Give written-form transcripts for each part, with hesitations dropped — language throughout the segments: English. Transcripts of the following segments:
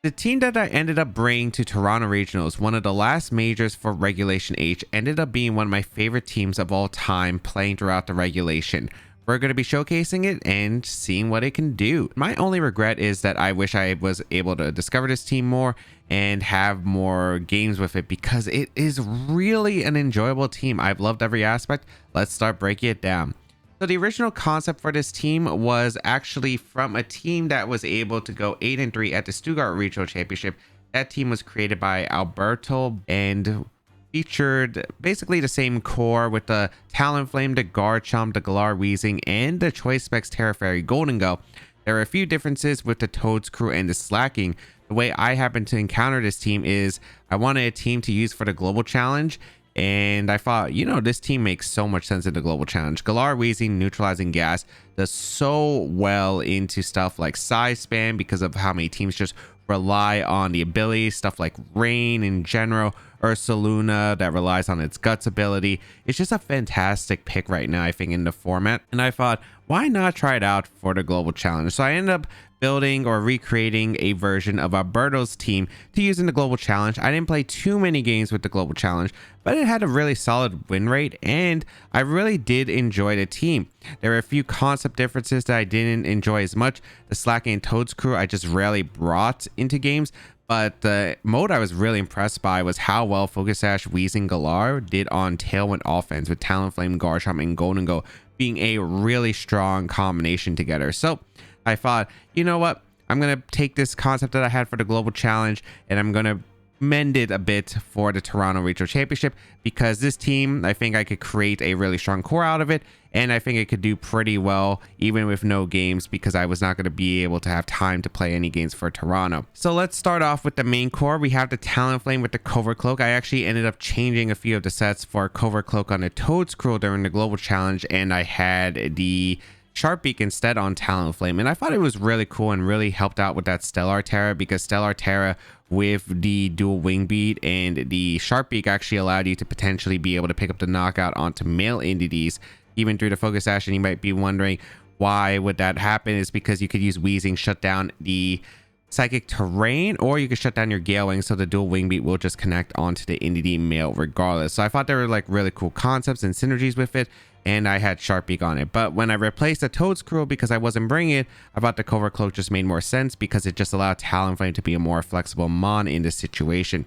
The team that I ended up bringing to Toronto Regionals, one of the last majors for Regulation H, ended up being one of my favorite teams of all time playing throughout the regulation. We're going to be showcasing it and seeing what it can do. My only regret is that I wish I was able to discover this team more and have more games with it, because it is really an enjoyable team. I've loved every aspect. Let's start breaking it down. So the original concept for this team was actually from a team that was able to go 8-3 at the Stuttgart Regional Championship. That team was created by Alberto and featured basically the same core with the Talonflame, the Garchomp, the Galar Weezing, and the Choice Specs Terra Fairy Golden Go. There are a few differences with the Toad's Crew and the Slacking. The way I happened to encounter this team is I wanted a team to use for the Global Challenge, and I thought, you know, this team makes so much sense in the Global Challenge. Galar Weezing, Neutralizing Gas, does so well into stuff like Size Spam because of how many teams just rely on the abilities, stuff like Rain in general, Ursaluna that relies on its Guts ability. It's just a fantastic pick right now, I think, in the format. And I thought, why not try it out for the Global Challenge? So I ended up building or recreating a version of Alberto's team to use in the Global Challenge. I didn't play too many games with the Global Challenge, but it had a really solid win rate, and I really did enjoy the team. There were a few concept differences that I didn't enjoy as much. The Slacking and Toad's Crew I just rarely brought into games, but the mode I was really impressed by was how well Focus Sash, Weezing, Galar did on Tailwind offense, with Talonflame, Garchomp, and Golden Go being a really strong combination together. So I thought, you know what, I'm going to take this concept that I had for the Global Challenge and I'm going to mend it a bit for the Toronto Regional Championship, because this team, I think I could create a really strong core out of it, and I think it could do pretty well even with no games, because I was not going to be able to have time to play any games for Toronto. So let's start off with the main core. We have the Talonflame with the Covert Cloak. I actually ended up changing a few of the sets for Covert Cloak on the Toad's Crew during the Global Challenge, and I had the Sharp Beak instead on Talonflame, and I thought it was really cool and really helped out with that Stellar Terra, because Stellar Terra with the dual wing beat and the Sharp Beak actually allowed you to potentially be able to pick up the knockout onto male entities even through the Focus Sash. And you might be wondering why would that happen. Is because you could use Weezing, shut down the Psychic Terrain, or you could shut down your Gale Wing, so the dual wing beat will just connect onto the entity male regardless. So I thought there were like really cool concepts and synergies with it, and I had Sharp Beak on it. But when I replaced the Toad's Crew, because I wasn't bringing it, I thought the Covert Cloak just made more sense, because it just allowed Talonflame to be a more flexible mon in this situation.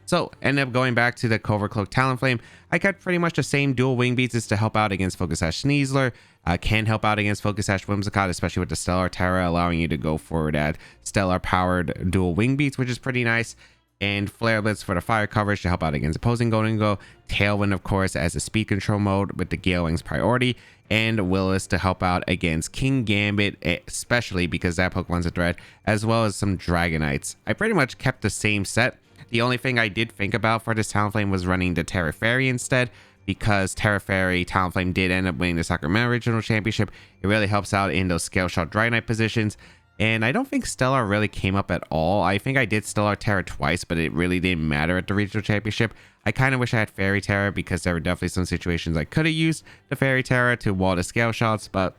So ended up going back to the Covert Cloak Talonflame. I kept pretty much the same dual wing beats as to help out against Focus Sash Sneasler. Can help out against Focus Sash Whimsicott, especially with the Stellar Terra, allowing you to go for that Stellar powered dual wing beats, which is pretty nice. And Flare Blitz for the fire coverage to help out against opposing Golden Go. Tailwind, of course, as a speed control mode with the Gale Wings priority. And Willis to help out against King Gambit, especially because that Pokemon's a threat, as well as some Dragonites. I pretty much kept the same set. The only thing I did think about for this Talonflame was running the Terra Fairy instead, because Terra Fairy Talonflame did end up winning the Sacramento Regional Championship. It really helps out in those Scale Shot Dragonite positions. And I don't think Stellar really came up at all. I think I did Stellar Terra twice, but it really didn't matter at the Regional Championship. I kind of wish I had Fairy Terra, because there were definitely some situations I could have used the Fairy Terra to wall the Scale Shots, but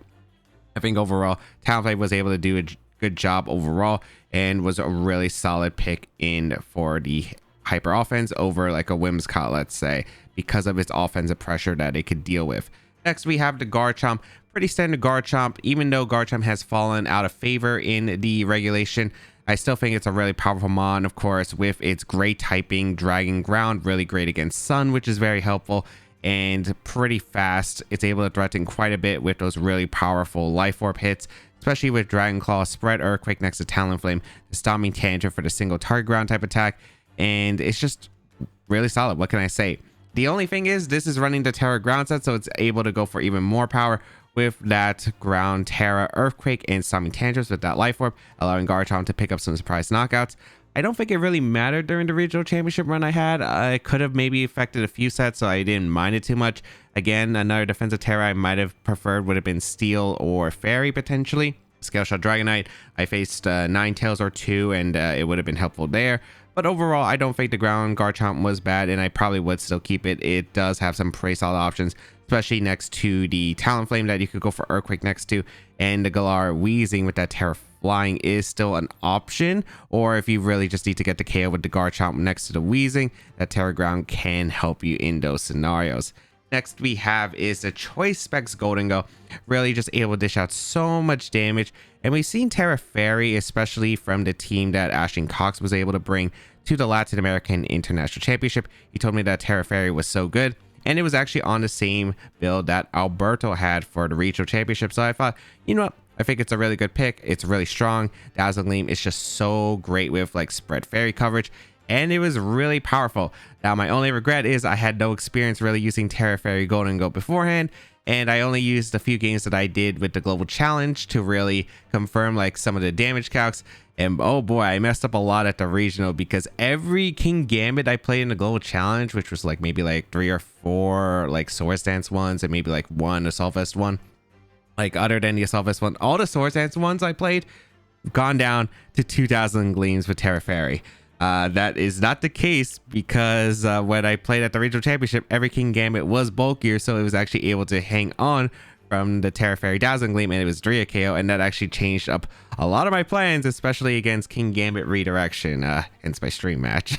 I think overall Talonflame was able to do a good job overall and was a really solid pick in for the hyper offense over like a Whimsicott, let's say, because of its offensive pressure that it could deal with. Next, we have the Garchomp. Pretty standard Garchomp. Even though Garchomp has fallen out of favor in the regulation, I still think it's a really powerful mon, of course, with its great typing, Dragon Ground, really great against Sun, which is very helpful, and pretty fast. It's able to threaten quite a bit with those really powerful Life Orb hits, especially with Dragon Claw, Spread Earthquake next to Talonflame, the Stomping Tantrum for the single target ground type attack, and it's just really solid. What can I say? The only thing is, this is running the Terra Ground set, so it's able to go for even more power with that Ground Terra Earthquake and Stomping Tantrums with that Life Orb, allowing Garchomp to pick up some surprise knockouts. I don't think it really mattered during the regional championship run I had. I could have maybe affected a few sets, so I didn't mind it too much. Again, another defensive Terra I might have preferred would have been Steel or Fairy potentially. Scale Shot Dragonite, I faced Ninetales or 2, and it would have been helpful there. But overall, I don't think the ground Garchomp was bad, and I probably would still keep it. It does have some pretty solid options, especially next to the Talonflame that you could go for Earthquake next to, and the Galar Weezing with that Terra flying is still an option, or if you really just need to get the KO with the Garchomp next to the Weezing, that Terra Ground can help you in those scenarios. Next we have is the Choice Specs Goldengo, really just able to dish out so much damage. And we've seen Terra Fairy, especially from the team that Ashton Cox was able to bring to the Latin American International Championship. He told me that Terra Fairy was so good, and it was actually on the same build that Alberto had for the regional championship. So I thought, you know what, I think it's a really good pick. It's really strong. Dazzling Gleam is just so great with like spread fairy coverage, and it was really powerful. Now my only regret is I had no experience really using Terra Fairy Goldengo beforehand, and I only used a few games that I did with the global challenge to really confirm like some of the damage calcs. And oh boy, I messed up a lot at the regional, because every King Gambit I played in the global challenge, which was like maybe like 3 or 4 like Swords Dance ones and maybe like 1 Assault Vest one, like other than the Assault Vest one, all the Swords Dance ones I played gone down to 2,000 gleams with Terra Fairy. That is not the case, because when I played at the regional championship, every King Gambit was bulkier, so it was actually able to hang on from the Terra Fairy Dazzling Gleam, and it was Drea KO, and that actually changed up a lot of my plans, especially against King Gambit Redirection, hence my stream match.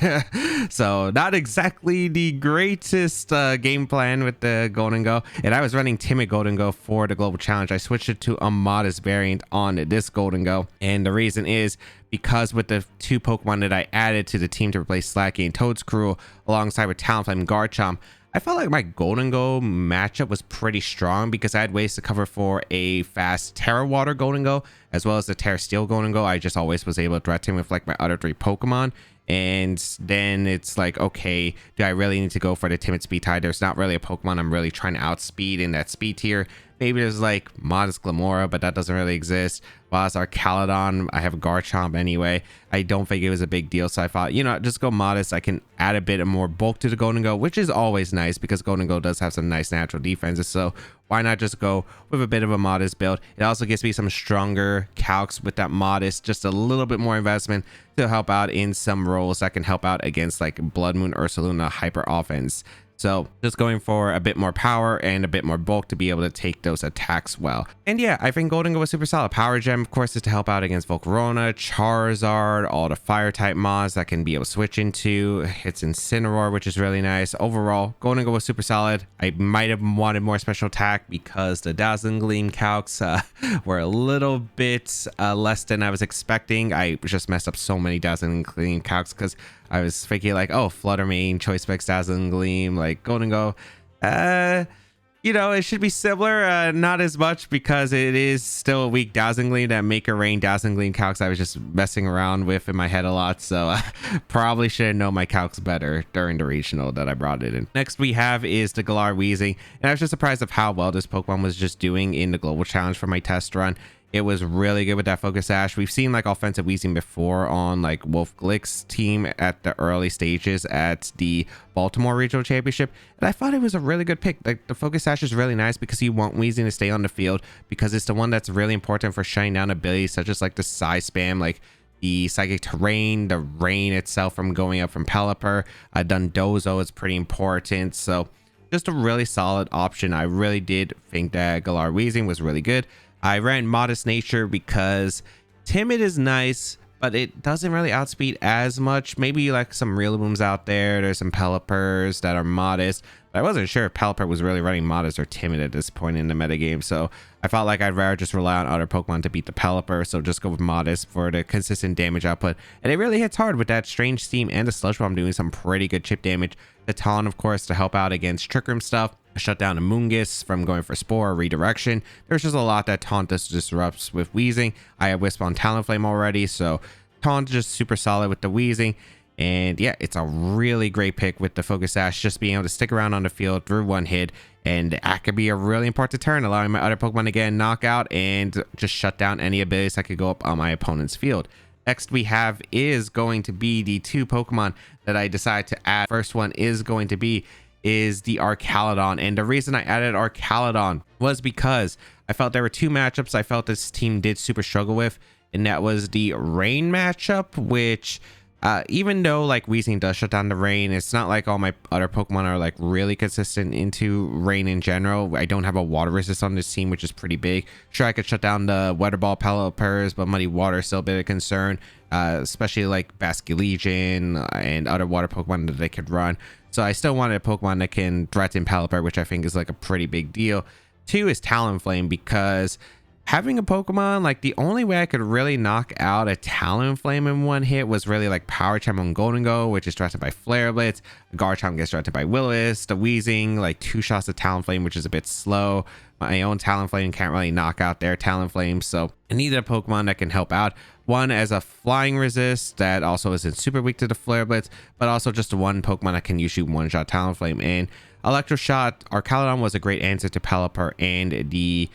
So not exactly the greatest game plan with the Goldengo, and I was running Timid Goldengo for the global challenge. I switched it to a modest variant on this Goldengo, and the reason is because with the 2 Pokemon that I added to the team to replace Slacky and Toedscruel alongside with Talonflame and Garchomp, I felt like my Goldengo matchup was pretty strong, because I had ways to cover for a fast Terra Water Goldengo as well as the Terra Steel Goldengo. I just always was able to threaten with like my other 3 Pokemon. And then it's like, okay, do I really need to go for the Timid Speed Tide? There's not really a Pokemon I'm really trying to outspeed in that speed tier. Maybe there's like Modest Glamora, but that doesn't really exist. While it's Arcalodon, I have a Garchomp anyway. I don't think it was a big deal, so I thought, you know, just go modest. I can add a bit of more bulk to the Goldengo, which is always nice, because Goldengo does have some nice natural defenses. So why not just go with a bit of a modest build? It also gives me some stronger calcs with that modest, just a little bit more investment to help out in some roles that can help out against like Blood Moon Ursaluna hyper offense. So just going for a bit more power and a bit more bulk to be able to take those attacks well. And yeah, I think Goldengo was super solid. Power Gem, of course, is to help out against Volcarona, Charizard, all the fire type mods that can be able to switch into. Hits Incineroar, which is really nice. Overall, Goldengo was super solid. I might have wanted more special attack because the Dazzling Gleam calcs were a little bit less than I was expecting. I just messed up so many Dazzling Gleam calcs because I was thinking like, oh, Flutter Mane, Choice Specs, Dazzling Gleam, like Goldengo. You know, it should be similar, not as much, because it is still a weak Dazzling Gleam. That Maker Rain Dazzling Gleam calcs I was just messing around with in my head a lot, so probably should have known my calcs better during the regional that I brought it in. Next we have is the Galar Weezing, and I was just surprised of how well this Pokemon was just doing in the global challenge for my test run. It was really good with that Focus Sash. We've seen like offensive Weezing before on like Wolf Glick's team at the early stages at the Baltimore Regional Championship, and I thought it was a really good pick. Like the Focus Sash is really nice because you want Weezing to stay on the field, because it's the one that's really important for shutting down abilities such as like the Psy Spam, like the Psychic Terrain, the Rain itself from going up from Pelipper. Dundozo is pretty important, so just a really solid option. I really did think that Galar Weezing was really good. I ran Modest Nature because Timid is nice, but it doesn't really outspeed as much. Maybe like some Riolabooms out there. There's some Pelipers that are modest, but I wasn't sure if Pelipper was really running modest or Timid at this point in the metagame. So I felt like I'd rather just rely on other Pokemon to beat the Pelipper. So just go with modest for the consistent damage output. And it really hits hard with that Strange Steam and the Sludge Bomb doing some pretty good chip damage. The Talon, of course, to help out against Trick Room stuff. Shut down a Moongus from going for Spore or Redirection. There's just a lot that Taunt disrupts with Weezing. I have Wisp on Talonflame already, so Taunt just super solid with the Weezing. And yeah, it's a really great pick with the Focus Sash, just being able to stick around on the field through one hit, and that could be a really important turn, allowing my other Pokemon to get a knockout and just shut down any abilities that could go up on my opponent's field. Next we have is going to be the 2 Pokemon that I decided to add. First one is going to be the Arcalodon, and the reason I added Arcalodon was because I felt there were 2 matchups I felt this team did super struggle with, and that was the Rain matchup, which Even though like Weezing does shut down the rain, it's not like all my other Pokemon are like really consistent into rain in general. I don't have a water resist on this team, which is pretty big. Sure, I could shut down the Weather Ball Pelipper's, but Muddy Water is still a bit of concern, especially like Basculegion and other water Pokemon that they could run. So I still wanted a Pokemon that can threaten Pelipper, which I think is like a pretty big deal. 2 is Talonflame, because having a Pokemon, like the only way I could really knock out a Talonflame in one hit was really like Power Chime on Golden Go, which is threatened by Flare Blitz. Garchomp gets threatened by Will-O-Wisp. The Weezing, like 2 shots of Talonflame, which is a bit slow. My own Talonflame can't really knock out their Talonflame, so I needed a Pokemon that can help out. One as a flying resist that also isn't super weak to the Flare Blitz, but also just one Pokemon that can usually one-shot Talonflame. And Electroshot, Arcaludon was a great answer to Pelipper and the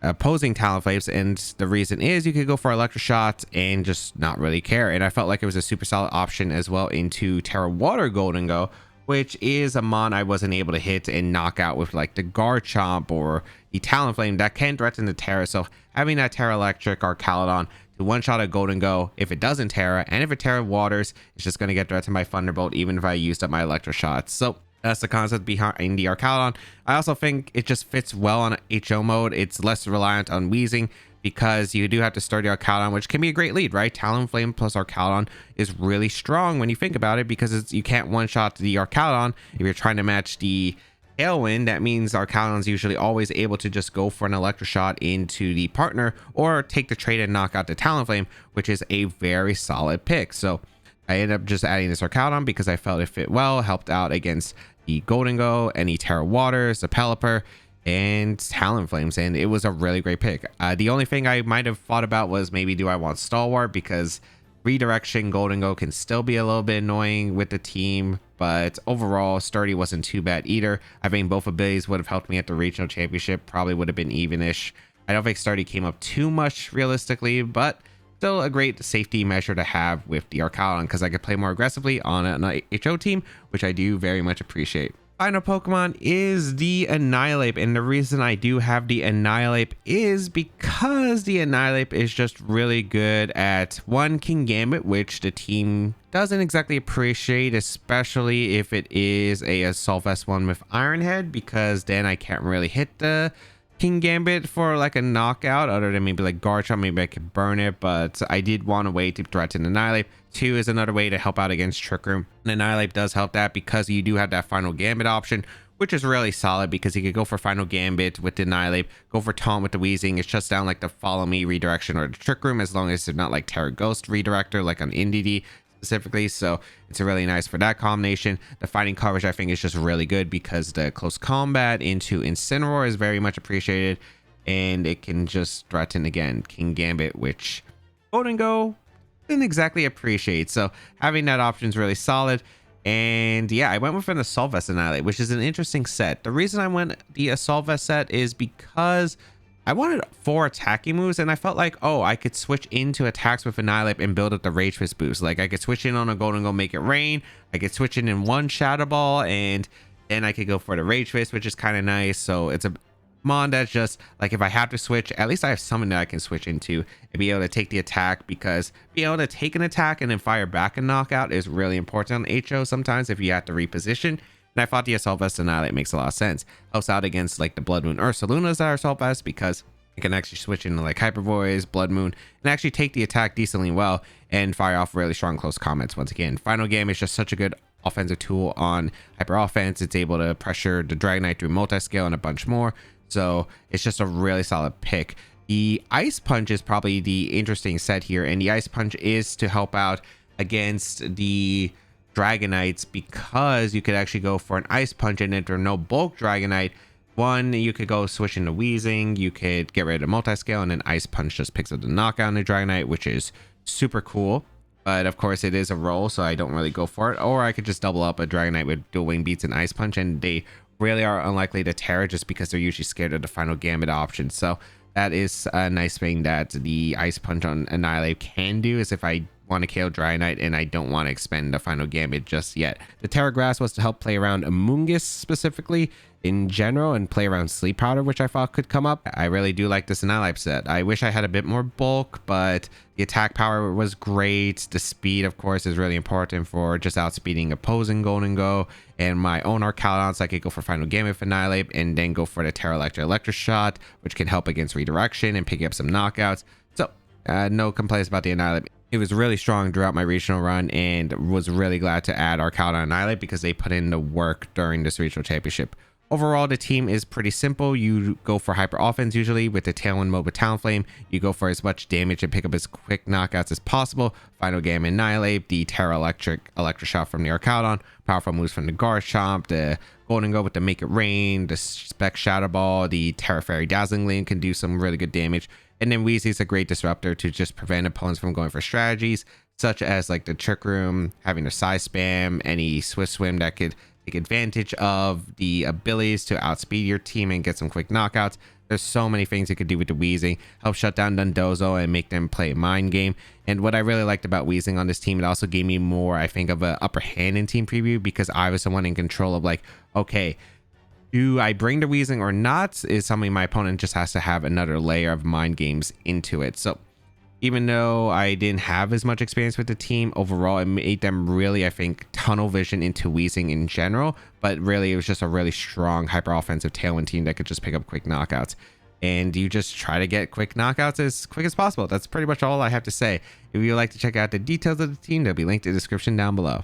opposing Talonflames, and the reason is you could go for Electroshot and just not really care. And I felt like it was a super solid option as well into Terra Water Golden Go, which is a mon I wasn't able to hit and knock out with like the Garchomp or the Talonflame that can threaten the Terra. So having that Terra Electric Arcaludon to one-shot a Golden Go, if it doesn't Terra, and if it Terra Waters, it's just going to get threatened by Thunderbolt even if I used up my Electroshots. So that's the concept behind the Arcaludon. I also think it just fits well on HO mode. It's less reliant on Weezing because you do have to start the Arcaludon, which can be a great lead, right? Talonflame plus Arcaludon is really strong when you think about it, because you can't one-shot the Arcaludon if you're trying to match the Tailwind. That means Arcaludon's usually always able to just go for an Electroshot into the partner or take the trade and knock out the Talonflame, which is a very solid pick. So I ended up just adding this Arcaludon because I felt it fit well, helped out against the Golden Go, any Terra Waters, the Pelipper, and Talonflames, and it was a really great pick. The only thing I might have thought about was maybe do I want Stalwart, because redirection Golden Go can still be a little bit annoying with the team, but overall Sturdy wasn't too bad either. I think both abilities would have helped me at the regional championship, probably would have been evenish. I don't think Sturdy came up too much realistically, but still a great safety measure to have with the Arcaludon, because I could play more aggressively on an HO team, which I do very much appreciate. Final Pokemon is the Annihilape, and the reason I do have the Annihilape is because the Annihilape is just really good at one, Kingambit, which the team doesn't exactly appreciate, especially if it is a Assault Vest one with Iron Head, because then I can't really hit the Kingambit for like a knockout, other than maybe like Garchomp. Maybe I could burn it, but I did want a way to threaten Annihilape. 2 is another way to help out against Trick Room, and Annihilape does help that because you do have that Final Gambit option, which is really solid because you could go for Final Gambit with the Annihilape, go for Taunt with the Weezing. It shuts down like the Follow Me redirection or the Trick Room, as long as it's not like Terra Ghost redirector like on NDD specifically. So it's really nice for that combination. The fighting coverage I think is just really good because the close combat into Incineroar is very much appreciated, and it can just threaten again Kingambit, which Golden Go didn't exactly appreciate. So having that option is really solid. And yeah, I went with an Assault Vest Annihilate, which is an interesting set. The reason I went the Assault Vest set is because I wanted 4 attacking moves, and I felt like, oh, I could switch into attacks with Annihilape and build up the Rage Fist boost. Like I could switch in on a Golden Go, make it rain. I could switch in one Shadow Ball, and then I could go for the Rage Fist, which is kind of nice. So it's a mon that's just like, if I have to switch, at least I have something that I can switch into and be able to take the attack, because being able to take an attack and then fire back and knockout is really important on HO sometimes if you have to reposition. And I thought the Assault Vest Annihilate makes a lot of sense. Helps out against like the Blood Moon Ursalunas that are Assault Vest, because it can actually switch into like Hyper Voice, Blood Moon, and actually take the attack decently well and fire off really strong close comments. Once again, Final Game is just such a good offensive tool on Hyper Offense. It's able to pressure the Dragonite through multi-scale and a bunch more. So it's just a really solid pick. The Ice Punch is probably the interesting set here, and the Ice Punch is to help out against the Dragonites, because you could actually go for an Ice Punch, and if there's no bulk Dragonite, one, you could go switch into Weezing, you could get rid of multi-scale, and then Ice Punch just picks up the knockout on the Dragonite, which is super cool. But of course it is a roll, so I don't really go for it. Or I could just double up a Dragonite with Dual Wing Beats and Ice Punch, and they really are unlikely to Terra just because they're usually scared of the Final Gambit option. So that is a nice thing that the Ice Punch on Annihilate can do, is if I want to KO Dragonite, and I don't want to expend the final gambit just yet. The Terra Grass was to help play around Amoonguss specifically in general, and play around Sleep Powder, which I thought could come up. I really do like this Annihilape set. I wish I had a bit more bulk, but the attack power was great. The speed, of course, is really important for just outspeeding opposing Golden Go, and my own Arcalon, so I could go for final gambit for Annihilape and then go for the Terra Electric Shot, which can help against redirection and picking up some knockouts. So no complaints about the Annihilape. It was really strong throughout my regional run, and was really glad to add Arcalon and Annihilape because they put in the work during this regional championship. Overall, the team is pretty simple. You go for hyper offense usually with the Tailwind mode with Talonflame. You go for as much damage and pick up as quick knockouts as possible. Final Game Annihilape, the Terra Electric Shot from the Arcalon, powerful moves from the Garchomp, the Golden Go with the Make It Rain, the Spec Shadow Ball, the Terra Fairy Dazzling Gleam can do some really good damage. And then Weezing's a great disruptor to just prevent opponents from going for strategies, such as like the Trick Room, having a Side Spam, any Swift Swim that could take advantage of the abilities to outspeed your team and get some quick knockouts. There's so many things you could do with the Weezing. Help shut down Dundozo and make them play a mind game. And what I really liked about Weezing on this team, it also gave me more, I think, of an upper hand in team preview, because I was the one in control of like, okay, do I bring the Weezing or not, is something my opponent just has to have another layer of mind games into it. So even though I didn't have as much experience with the team, overall it made them really, I think, tunnel vision into Weezing in general. But really, it was just a really strong hyper offensive Tailwind team that could just pick up quick knockouts. And you just try to get quick knockouts as quick as possible. That's pretty much all I have to say. If you'd like to check out the details of the team, they'll be linked in the description down below.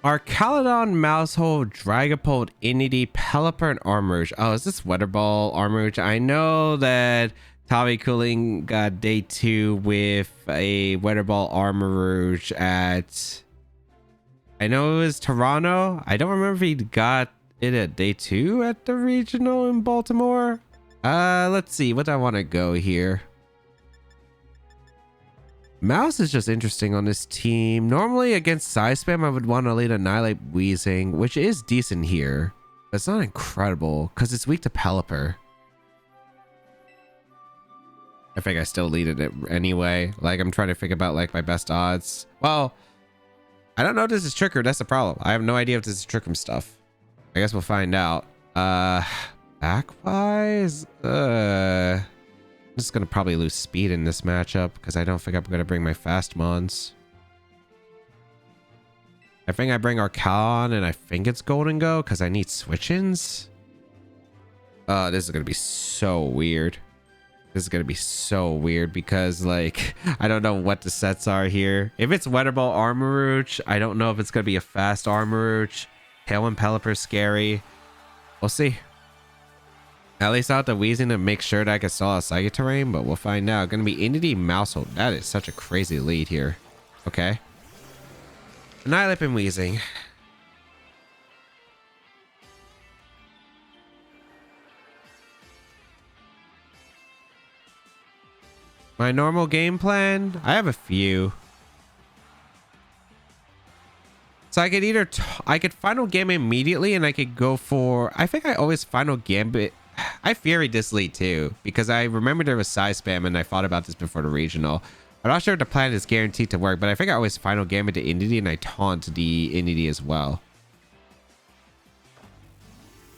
Arcalon, Maushold, Dragapult, Inity, Pelipper, and Armarouge. Oh, is this Weather Ball Armarouge? I know that Tavi Cooling got day 2 with a Weather Ball Armarouge at... I know it was Toronto. I don't remember if he got it at day 2 at the regional in Baltimore. Let's see. What do I want to go here? Mouse is just interesting on this team. Normally against Side Spam, I would want to lead Annihilape Weezing, which is decent here. But it's not incredible because it's weak to Pelipper. I think I still lead it anyway. Like, I'm trying to think about like my best odds. Well, I don't know if this is Trick Room. That's the problem. I have no idea if this is Trick Room stuff. I guess we'll find out. Backwise? I'm just going to probably lose speed in this matchup because I don't think I'm going to bring my fast mons. I think I bring Arcalon, and I think it's Golden Go because I need switch-ins. This is going to be so weird. This is going to be so weird because, like, I don't know what the sets are here. If it's Weather Ball Armarouge, I don't know if it's going to be a fast Armarouge. Tailwind Pelipper scary. We'll see. At least out the Weezing to make sure that I can stall a Psychic Terrain, but we'll find out. Gonna be Inity, Maushold. That is such a crazy lead here. Okay. Annihilape and Weezing. My normal game plan? I have a few. So I could either... I could final gambit immediately, and I could go for... I think I always final gambit... I fury this lead too, because I remember there was Side Spam, and I thought about this before the regional. I'm not sure if the plan is guaranteed to work, but I think I always final gambit to Inity, and I taunt the Inity as well.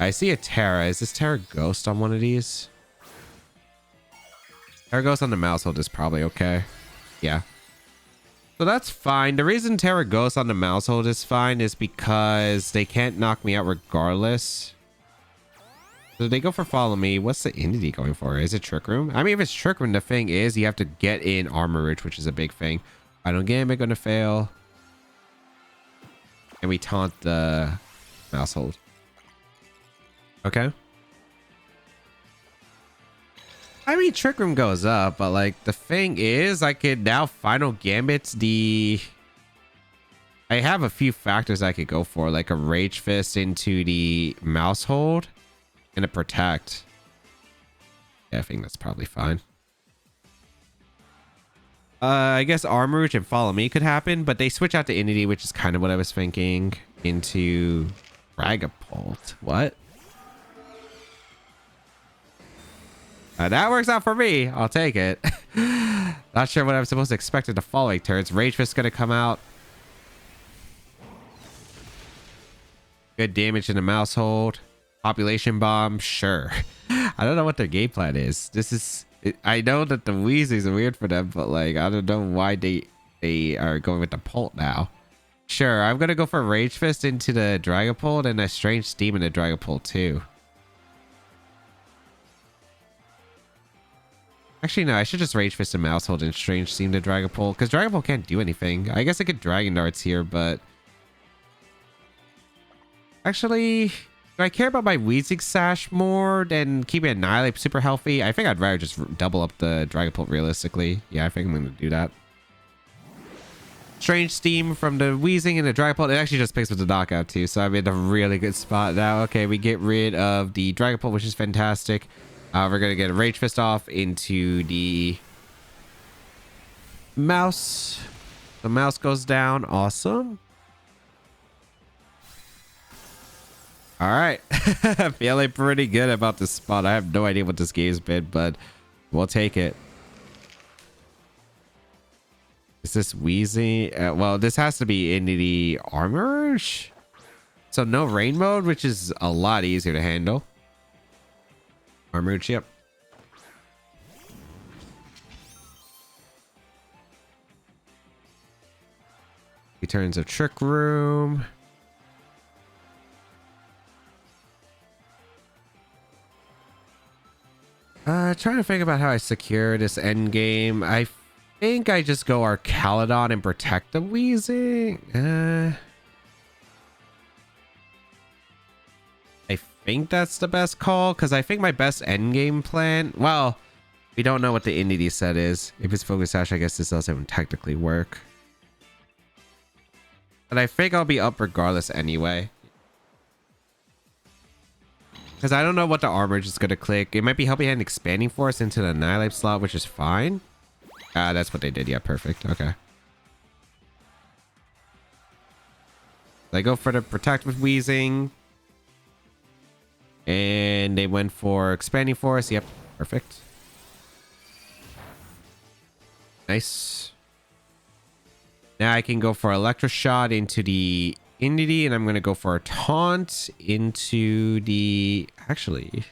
I see a Terra. Is this Terra Ghost on one of these? Terra Ghost on the Maushold is probably okay. Yeah. So that's fine. The reason Terra Ghost on the Maushold is fine is because they can't knock me out regardless. So they go for Follow Me. What's the Inity going for? Is it Trick Room? I mean, if it's Trick Room, the thing is you have to get in Armarouge, which is a big thing. Final Gambit gonna fail. And we taunt the Maushold. Okay. I mean, Trick Room goes up, but like the thing is I could now Final Gambit the... I have a few factors I could go for, like a Rage Fist into the Maushold. And a Protect. Yeah, I think that's probably fine. I guess Armarouge and Follow Me could happen, but they switch out to Inity, which is kind of what I was thinking, into Dragapult. What? That works out for me. I'll take it. Not sure what I'm supposed to expect in the following turns. Rage Fist gonna come out. Good damage in the mouse hold. Population bomb, sure. I don't know what their game plan is. This is... I know that the Weezings are weird for them, but like, I don't know why they are going with the Pult now. Sure, I'm gonna go for Rage Fist into the Dragapult and a Strange Steam in the Dragapult too. Actually, no, I should just Rage Fist and Mouse Hold and Strange Steam to Dragapult, because Dragapult can't do anything. I guess I could Dragon Darts here, but... Actually, do I care about my Weezing Sash more than keeping Annihilate super healthy? I think I'd rather just double up the Dragapult realistically. Yeah, I think I'm going to do that. Strange Steam from the Weezing and the Dragapult. It actually just picks up the knockout too, so I'm in a really good spot now. Okay, we get rid of the Dragapult, which is fantastic. We're going to get a Rage Fist off into the mouse. The mouse goes down. Awesome. All right. Feeling pretty good about this spot. I have no idea what this game's been, but we'll take it. Is this Weezing? Well, this has to be in the armor. So no rain mode, which is a lot easier to handle. Armor chip. Returns of Trick Room. Trying to think about how I secure this end game. I think I just go Arcalodon and protect the Weezing. I think that's the best call, because I think my best end game plan... Well, we don't know what the Indie set is. If it's Focus Sash, I guess this doesn't technically work. But I think I'll be up regardless anyway. Because I don't know what the armor is going to click. It might be Helping Hand Expanding Force into the Annihilate slot, which is fine. That's what they did. Yeah, perfect. Okay. They go for the Protect with Weezing. And they went for Expanding Force. Yep, perfect. Nice. Now I can go for Electroshot into the Indie, and I'm going to go for a Taunt into the... Actually,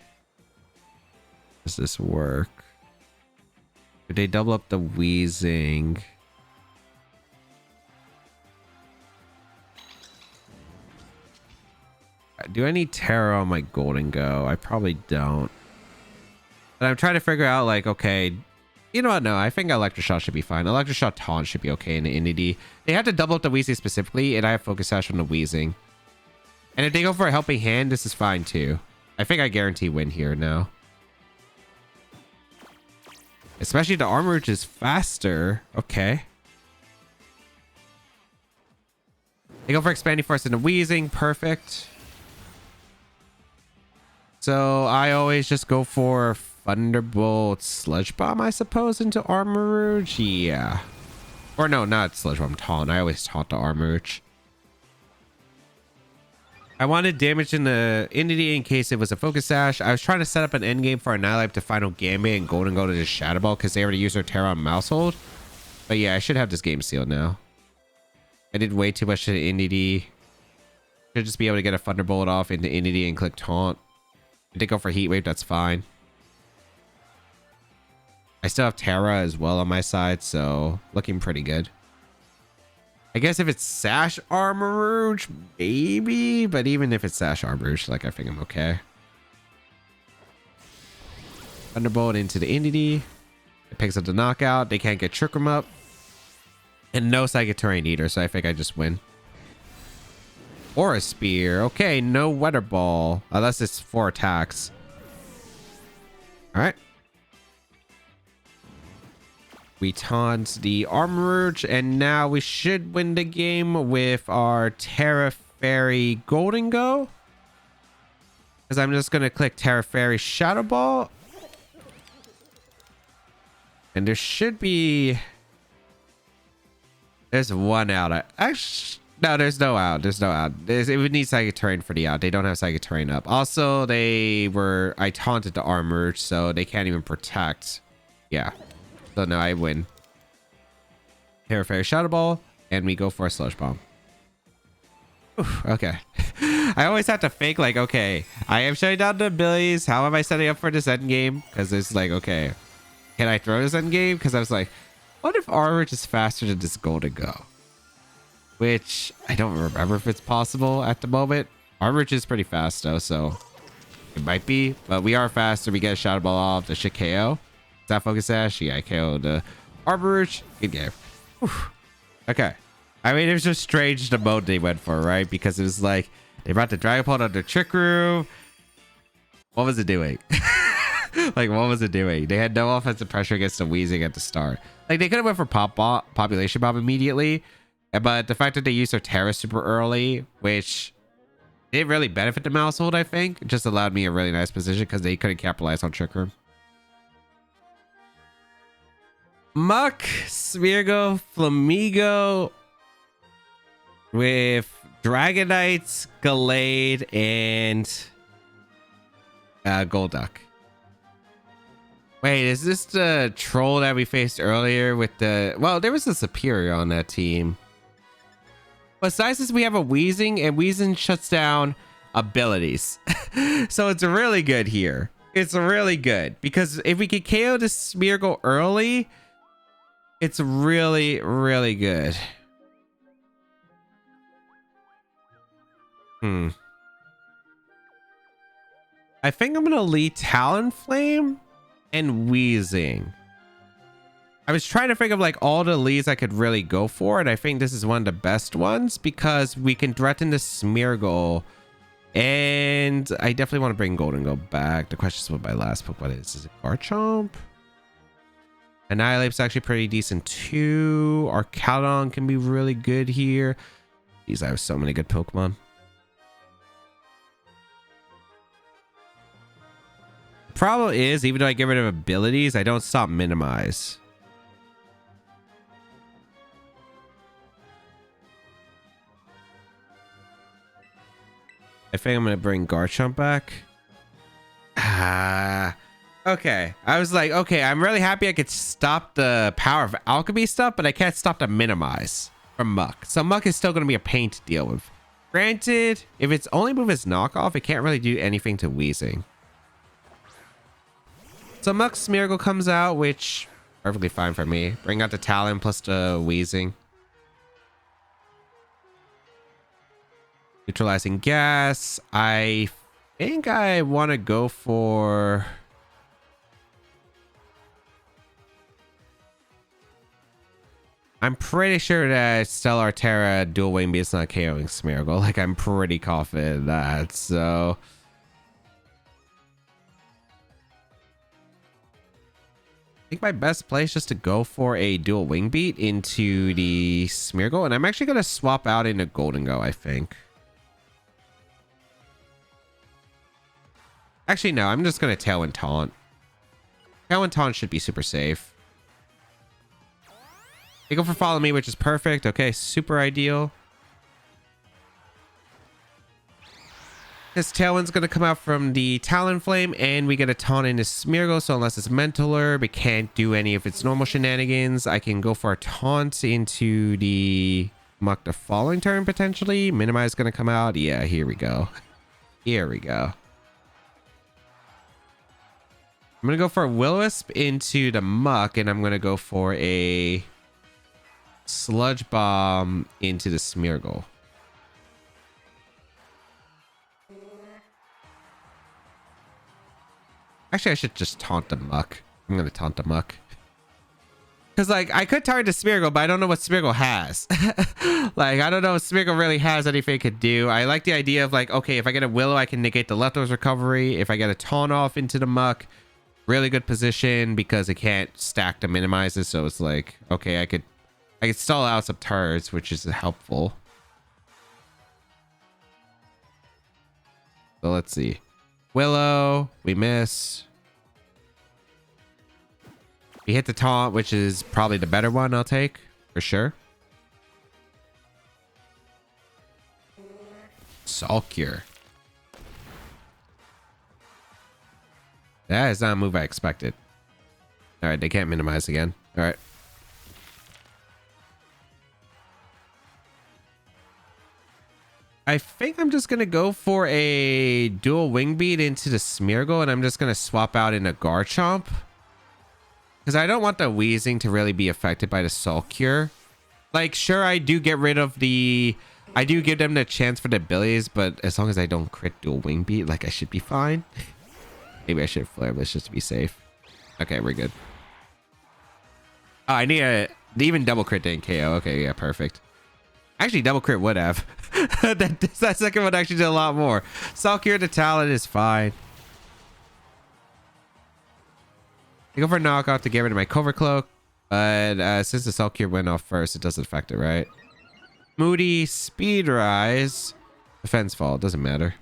does this work? Could they double up the Weezing? Do I need Terra on my Golden Go? I probably don't. But I'm trying to figure out, like, okay, you know what? No, I think Electroshot should be fine. Electroshot Taunt should be okay in the Indie. They have to double up the Weezing specifically, and I have Focus Sash on the Weezing. And if they go for a Helping Hand, this is fine too. I think I guarantee win here now. Especially the armor, which is faster. Okay. They go for Expanding Force and the Weezing. Perfect. So I always just go for Thunderbolt Sludge Bomb, I suppose, into Armarouge. Yeah. Or no, not Sludge Bomb, Taunt. I always taunt the Armarouge. I wanted damage in the Indie in case it was a Focus Sash. I was trying to set up an endgame for Annihilate to Final Gambit and Golden Go to just Shadow Ball because they already used their Terra on Mouse Hold. But yeah, I should have this game sealed now. I did way too much to the Indie. Should just be able to get a Thunderbolt off into Indie and click Taunt. If they go for Heat Wave, that's fine. I still have Terra as well on my side, so looking pretty good. I guess if it's Sash Armarouge, maybe, but even if it's Sash Armarouge, like, I think I'm okay. Thunderbolt into the Indie. It picks up the knockout. They can't get Trick Room up. And no Psychic Terrain either, so I think I just win. Or a Spear. Okay, no Weather Ball. Unless it's 4 attacks. Alright. We taunt the Armarouge, and now we should win the game with our Terra Fairy Golden Go. Because I'm just going to click Terra Fairy Shadow Ball. And there should be... There's one out. Actually, No, there's no out. There's no out. It would need Psychic Terrain for the out. They don't have Psychic Terrain up. Also, I taunted the armor, so they can't even protect. Yeah. So no, I win. Terra Fairy Shadow Ball, and we go for a Sludge Bomb. Oof, okay. I always have to think like, okay, I am shutting down the abilities. How am I setting up for this end game? Because it's like, okay, can I throw this end game? Because I was like, what if Armor is faster than this Golden Go? Which I don't remember if it's possible at the moment. Armor is pretty fast though, so it might be. But we are faster. We get a Shadow Ball off the shit KO. Is that Focus Sash? Yeah, I KO'd the Armor. Good game. Whew. Okay. I mean, it was just strange the mode they went for, right? Because it was like, they brought the Dragapult on the Trick Room. What was it doing? Like, what was it doing? They had no offensive pressure against the Weezing at the start. Like, they could have went for Population Bomb immediately. But the fact that they used their Terra super early, which didn't really benefit the Mousehold, I think. It just allowed me a really nice position because they couldn't capitalize on Trick Room. Muck, Smeargle, Flamigo with Dragonites, Gallade, and Golduck. Wait, is this the troll that we faced earlier with the... Well, there was a Superior on that team. Besides this, we have a Weezing, and Weezing shuts down abilities. So it's really good here. It's really good. Because if we can KO the Smeargle early, it's really, really good. I think I'm gonna lead Talonflame and Weezing. I was trying to think of like all the leads I could really go for, and I think this is one of the best ones because we can threaten the Smeargle, and I definitely want to bring Golden Go back. The question is what my last Pokemon is. Is it Garchomp? Annihilate's actually pretty decent too. Arcalon can be really good here. These, I have so many good Pokemon. Problem is, even though I get rid of abilities, I don't stop Minimize. I think I'm gonna bring Garchomp back. Okay. I was like, okay, I'm really happy I could stop the power of alchemy stuff, but I can't stop the Minimize from Muck. So Muck is still gonna be a pain to deal with. Granted, if its only move is knockoff, it can't really do anything to Weezing. So Muck Smeargle comes out, which perfectly fine for me. Bring out the Talon plus the Weezing. Neutralizing gas. I think I want to go for... I'm pretty sure that Stellar Terra Dual Wing Beast not KOing Smeargle. Like, I'm pretty confident in that, so... I think my best play is just to go for a dual wing beat into the Smeargle, and I'm actually going to swap out into Golden Go, I think. Actually, no, I'm just going to Tailwind Taunt. Tailwind Taunt should be super safe. They go for Follow Me, which is perfect. Okay, super ideal. This Tailwind's going to come out from the Talonflame, and we get a taunt into Smeargle, so unless it's Mental Herb, it can't do any of its normal shenanigans. I can go for a taunt into the Muck the following turn, potentially. Minimize going to come out. Yeah, here we go. Here we go. I'm going to go for a Will-O-Wisp into the Muck, and I'm going to go for a Sludge Bomb into the Smeargle. Actually, I should just taunt the Muck. I'm going to taunt the Muck. Because, like, I could target the Smeargle, but I don't know what Smeargle has. Like, I don't know if Smeargle really has anything it could do. I like the idea of, like, okay, if I get a Willow, I can negate the Leftovers recovery. If I get a taunt off into the Muck, really good position because it can't stack the Minimizes. So it's like, okay, I could stall out some turds, which is helpful. So let's see. Willow, we miss. We hit the taunt, which is probably the better one I'll take, for sure. Sulcure. That is not a move I expected. All right, they can't minimize again. All right. I think I'm just going to go for a dual wing beat into the Smeargle, and I'm just going to swap out in a Garchomp. Because I don't want the Weezing to really be affected by the Sulcure. Like, sure, I do get rid of the... I do give them the chance for the abilities, but as long as I don't crit dual wing beat, like, I should be fine. Maybe I should flare this just to be safe. Okay, we're good. Oh, I need a... Even double crit didn't KO. Okay, yeah, perfect. Actually, double crit would have. that second one actually did a lot more. Sulcure to Talon is fine. I go for a knockoff to get rid of my cover cloak, but since the Sulcure went off first, it doesn't affect it, right? Moody, speed rise, defense fall, doesn't matter.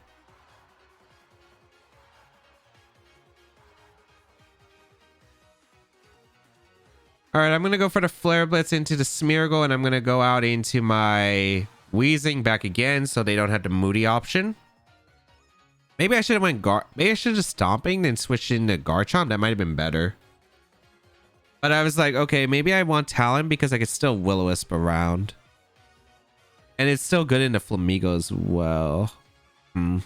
All right, I'm gonna go for the Flare Blitz into the Smeargle, and I'm gonna go out into my Weezing back again, so they don't have the Moody option. Maybe I should have went maybe I should have just Stomping then switched into Garchomp. That might have been better. But I was like, okay, maybe I want Talon because I could still Will-O-Wisp around. And it's still good in the Flamigo as well. I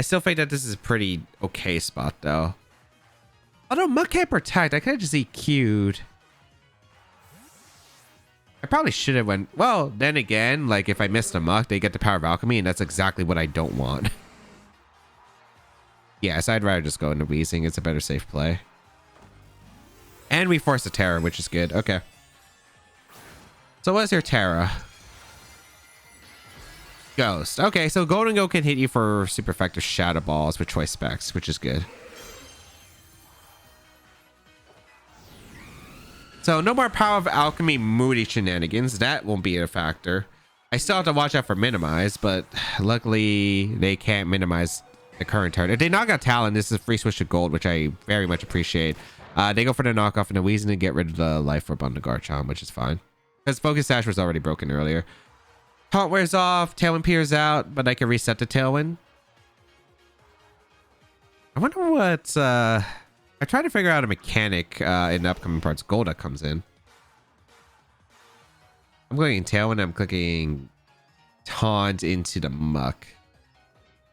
still think that this is a pretty okay spot, though. Although Muck can't protect, I could have just EQ'd. I probably should have went... Well, then again, like, if I missed a Muck, they get the Power of Alchemy, and that's exactly what I don't want. Yeah, so I'd rather just go into Weezing. It's a better safe play. And we force a Terra, which is good. Okay. So what's your Terra? Ghost. Okay, so Golden Go can hit you for super effective Shadow Balls with choice specs, which is good. So no more Power of Alchemy Moody shenanigans. That won't be a factor. I still have to watch out for minimize, but luckily they can't minimize the current turn. If they knock out Talon, this is a free switch to gold, which I very much appreciate. They go for the knockoff and the Weezing to get rid of the Life Orb on the Garchomp, which is fine. Because Focus Sash was already broken earlier. Taunt wears off, Tailwind peers out, but I can reset the Tailwind. I wonder what... I tried to figure out a mechanic in the upcoming parts. Golduck comes in. I'm clicking Tailwind. I'm clicking Taunt into the Muck.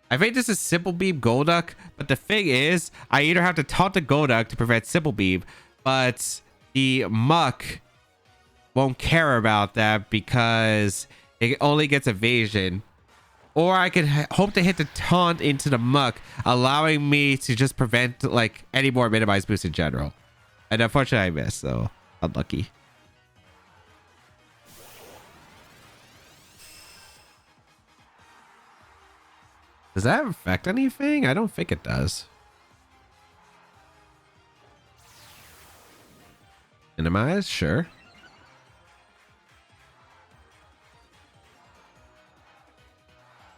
I think this is Simple Beam Golduck, but the thing is, I either have to taunt the Golduck to prevent Simple Beam, but the Muck won't care about that because it only gets evasion. Or I could hope to hit the taunt into the Muck, allowing me to just prevent like any more minimized boosts in general. And unfortunately I missed, so unlucky. Does that affect anything? I don't think it does. Minimize, sure.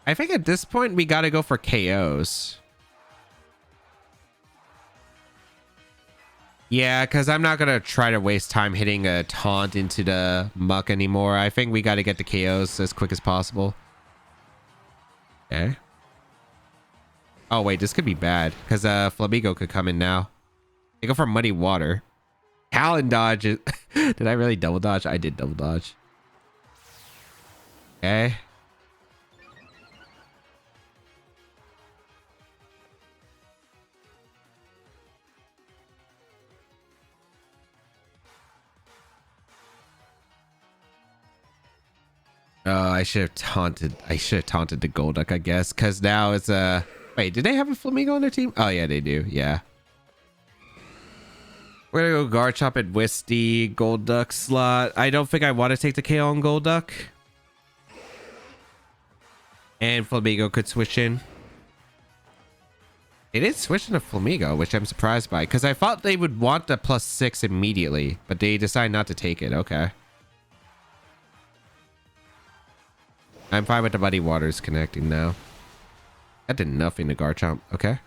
I think at this point we gotta go for KOs. Yeah, because I'm not gonna try to waste time hitting a taunt into the Muck anymore. I think we gotta get the KOs as quick as possible. Okay. Oh wait, this could be bad because Flamigo could come in now. They go for Muddy Water. Talon dodge. Did I really double dodge? I did double dodge. Okay. Oh, I should have taunted. I should have taunted the Golduck, I guess, because now it's a. Wait, did they have a Flamigo on their team? Oh yeah, they do. Yeah. We're gonna go Garchomp and Wisty Golduck slot. I don't think I want to take the KO on Golduck. And Flamigo could switch in. They did switch into Flamigo, which I'm surprised by, because I thought they would want the +6 immediately, but they decided not to take it. Okay. I'm fine with the Muddy Waters connecting now. That did nothing to Garchomp. Okay.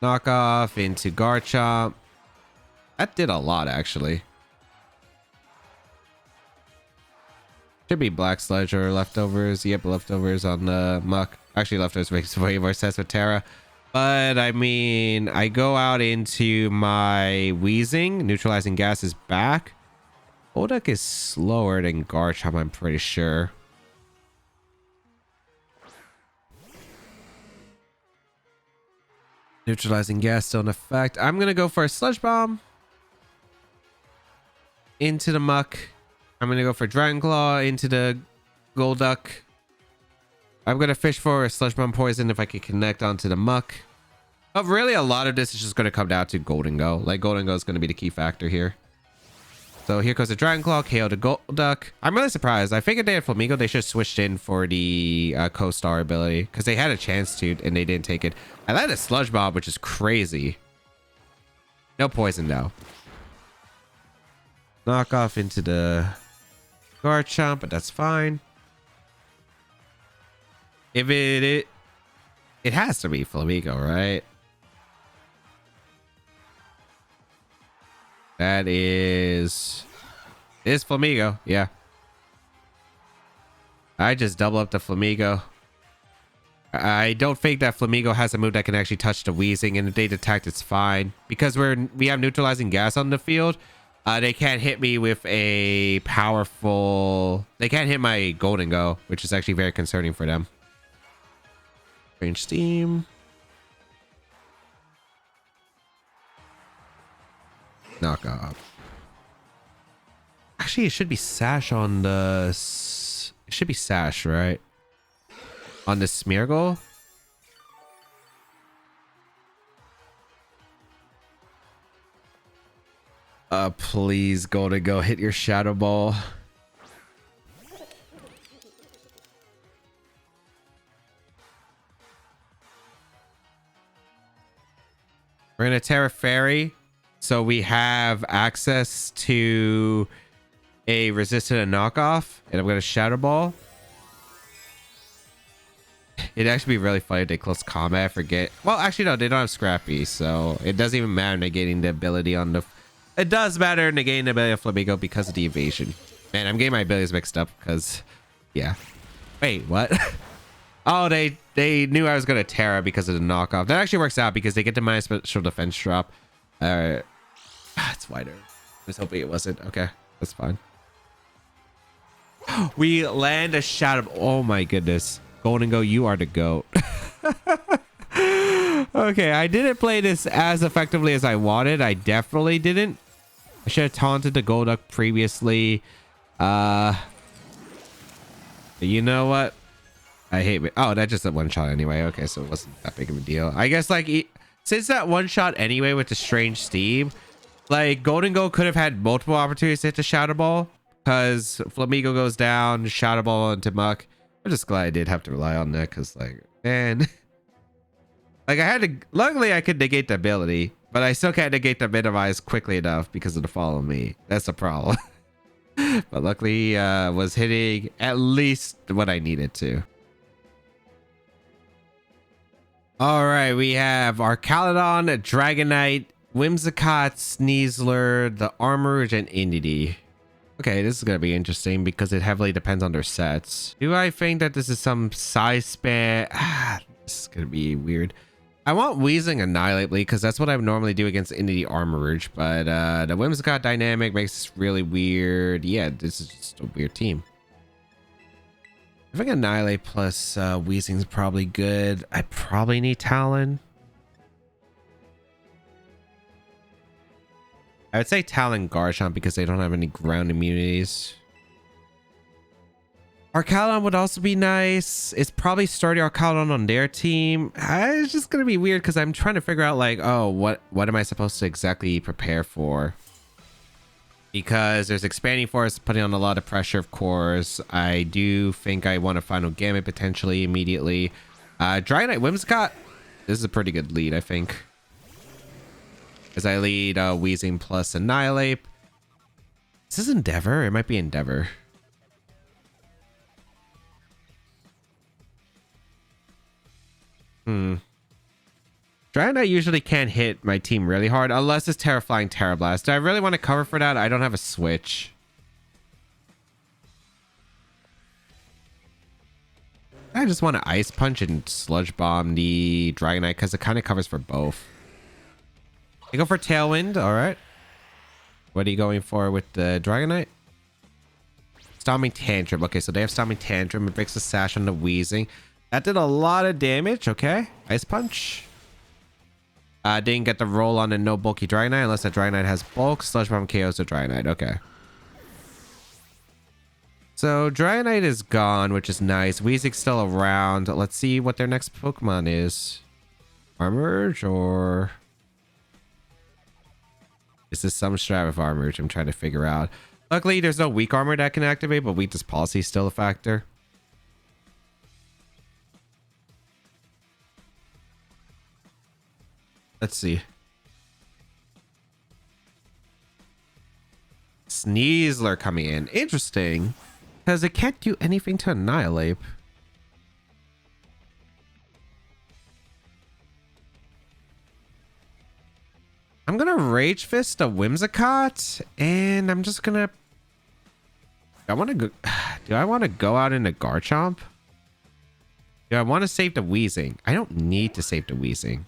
Knock off into Garchomp. That did a lot, actually. Should be Black Sludge or leftovers. Yep, leftovers on the muck. Actually, leftovers makes way more sense with Terra. But, I mean, I go out into my Weezing. Neutralizing Gas is back. Golduck is slower than Garchomp, I'm pretty sure. Neutralizing Gas still in effect. I'm going to go for a Sludge Bomb. Into the muck. I'm going to go for Dragon Claw into the Golduck. I'm going to fish for a Sludge Bomb Poison if I can connect onto the muck. But really, a lot of this is just going to come down to Golden Go. Like, Golden Go is going to be the key factor here. So here goes the Dragon Claw, KO the Golduck. I'm really surprised. I figured they had Flamigo. They should have switched in for the Co-Star ability because they had a chance to and they didn't take it. I like the Sludge Bomb, which is crazy. No poison, though. Knock off into the Garchomp, but that's fine. If it has to be Flamigo, right? That is Flamigo, yeah. I just double up the Flamigo. I don't think that Flamigo has a move that can actually touch the Weezing, and if they detect, it's fine. Because we have neutralizing gas on the field, they can't hit me with a powerful... They can't hit my Golden Go, which is actually very concerning for them. Range Steam. Knock off. Actually, it should be Sash on the... It should be Sash, right? On the Smeargle. Please, Golden Go, hit your Shadow Ball. We're gonna Terra Fairy. So we have access to a resistant and knockoff, and I'm going to Shadow Ball. It'd actually be really funny if they close combat. I forget. Well, actually, no, they don't have Scrappy, so it doesn't even matter negating the ability on the... It does matter negating the ability of Flamigo because of the evasion. Man, I'm getting my abilities mixed up because... Yeah. Wait, what? Oh, they knew I was going to Terra because of the knockoff. That actually works out because they get the minus special defense drop. It's wider. I was hoping it wasn't. Okay, that's fine. We land a Shadow. Oh my goodness. Golden Go, you are the GOAT. Okay, I didn't play this as effectively as I wanted. I definitely didn't. I should have taunted the Golduck previously. You know what? I hate it. Oh, that's just a one shot anyway. Okay, so it wasn't that big of a deal. I guess like since that one shot anyway with the Strange Steam, like Golden Go could have had multiple opportunities to hit the Shadow Ball because Flamigo goes down, Shadow Ball into Muck. I'm just glad I did have to rely on that because like, man, like I had to, luckily I could negate the ability, but I still can't negate the minimize quickly enough because of the follow me. That's the problem. But luckily was hitting at least what I needed to. All right, we have Arcaludon, Dragonite, Whimsicott, Sneasler, the Armourouge, and Indeedee. Okay, this is going to be interesting because it heavily depends on their sets. Do I think that this is some size span? This is going to be weird. I want Weezing Annihilate because that's what I would normally do against Indeedee Armourouge, but the Whimsicott dynamic makes this really weird. Yeah, this is just a weird team. I think Annihilate plus Weezing is probably good. I probably need Talon. I would say Talon Garchomp because they don't have any ground immunities. Arcaludon would also be nice. It's probably starting Arcaludon on their team. It's just going to be weird because I'm trying to figure out like, oh, what am I supposed to exactly prepare for? Because there's Expanding Force putting on a lot of pressure, of course. I do think I want a Final Gamut potentially immediately. Dragonite Whimsicott. This is a pretty good lead, I think. As I lead Weezing plus Annihilate. Is this Endeavor? It might be Endeavor. Dragonite usually can't hit my team really hard unless it's Terra Flying Terra Blast. Do I really want to cover for that? I don't have a switch. I just want to Ice Punch and Sludge Bomb the Dragonite because it kind of covers for both. I go for Tailwind. All right. What are you going for with the Dragonite? Stomping Tantrum. Okay, so they have Stomping Tantrum. It breaks the sash on the Weezing. That did a lot of damage. Okay. Ice Punch. Didn't get the roll on a no bulky Dragonite unless the Dragonite has bulk. Sludge Bomb KOs the Dragonite. Okay. So Dragonite is gone, which is nice. Weezing's still around. Let's see what their next Pokemon is. Armorge or... Is this some strat of Armorge? I'm trying to figure out. Luckily, there's no weak armor that can activate, but weakness policy is still a factor. Let's see. Sneasler coming in. Interesting. Because it can't do anything to Annihilate. I'm going to Rage Fist a Whimsicott. And I'm just going to... Do I want to go out into Garchomp? Do I want to save the Weezing? I don't need to save the Weezing.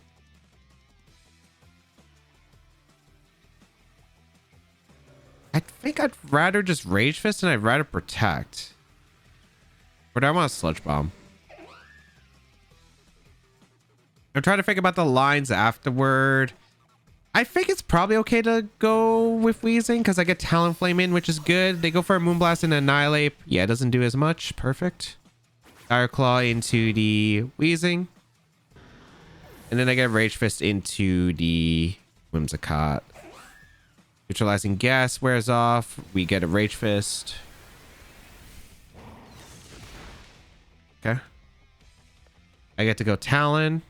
I think I'd rather just Rage Fist and I'd rather Protect. Or do I want a Sludge Bomb? I'm trying to think about the lines afterward. I think it's probably okay to go with Weezing because I get Talonflame in, which is good. They go for a Moonblast and Annihilate. Yeah, it doesn't do as much. Perfect. Dire Claw into the Weezing. And then I get Rage Fist into the Whimsicott. Neutralizing Gas wears off. We get a Rage Fist. Okay. I get to go Talon.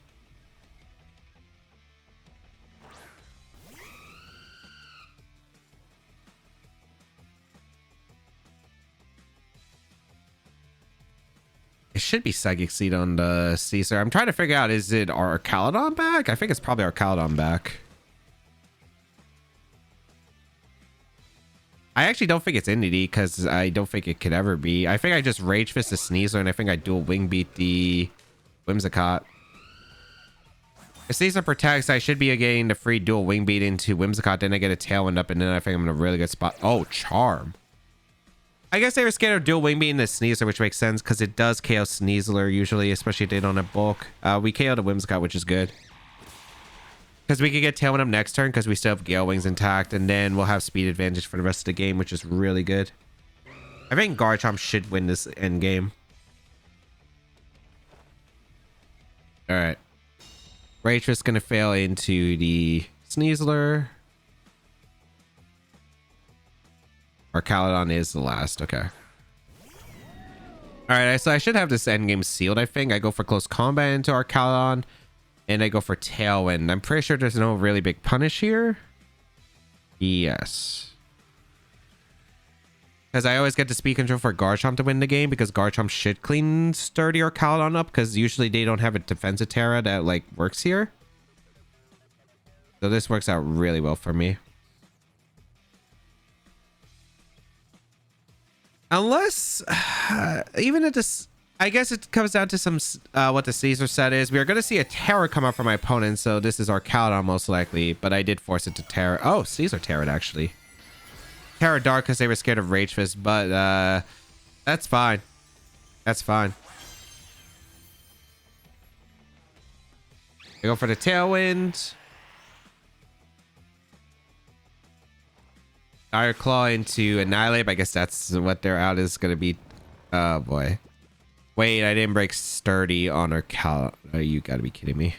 It should be Psychic Seed on the Caesar. I'm trying to figure out, is it our Caledon back? I think it's probably our Caledon back. I actually don't think it's Entity because I don't think it could ever be. I think I just Rage Fist the Sneasler and I think I dual Wing Beat the Whimsicott. If Caesar protects, I should be getting the free dual Wing Beat into Whimsicott. Then I get a Tailwind up and then I think I'm in a really good spot. Oh, Charm. I guess they were scared of dual Wing Beat into Sneasler, which makes sense because it does KO Sneasler usually, especially if they don't have bulk. We KO'd a Whimsicott, which is good. Because we could get Tailwind up next turn because we still have Gale Wings intact. And then we'll have speed advantage for the rest of the game, which is really good. I think Garchomp should win this end game. Alright. Rage Fist going to fail into the Sneasler. Our Caledon is the last. Okay. Alright, so I should have this endgame sealed, I think. I go for close combat into our Caledon. And I go for Tailwind. I'm pretty sure there's no really big punish here. Yes. Because I always get the speed control for Garchomp to win the game. Because Garchomp should clean Sturdy or Caledon up. Because usually they don't have a defensive Terra that like works here. So this works out really well for me. Unless, even at this, I guess it comes down to some, what the Caesar set is. We are going to see a Terra come up for my opponent, so this is our Caledon most likely, but I did force it to Terra. Oh, Caesar Terra actually. Terra Dark because they were scared of Rage Fist, but, that's fine. That's fine. I go for the Tailwind. Dire Claw into Annihilate. I guess that's what their out is going to be. Oh, boy. Wait, I didn't break Sturdy on our Cal. Oh, you got to be kidding me.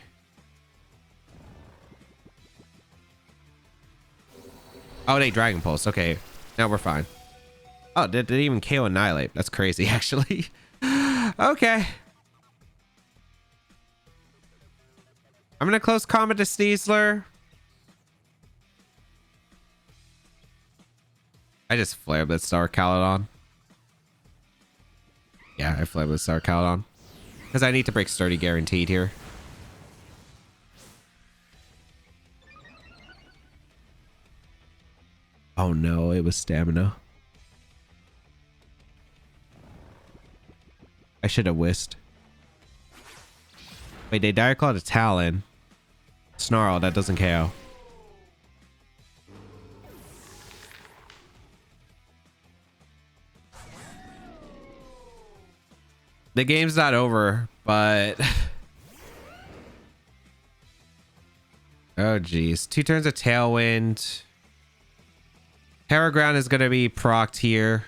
Oh, they Dragon Pulse. Okay. Now we're fine. Oh, did they even KO Annihilate? That's crazy, actually. Okay. I'm going to close combat to Sneasler. I just Flare Blitz Star Caledon. Yeah, I Flare Blitz Star Caledon. Because I need to break Sturdy guaranteed here. Oh no, it was stamina. I should have whisked. Wait, they Dire Claw to Talon. Snarl, that doesn't KO. The game's not over, but... oh, geez. 2 turns of Tailwind. Terra Ground is going to be procced here.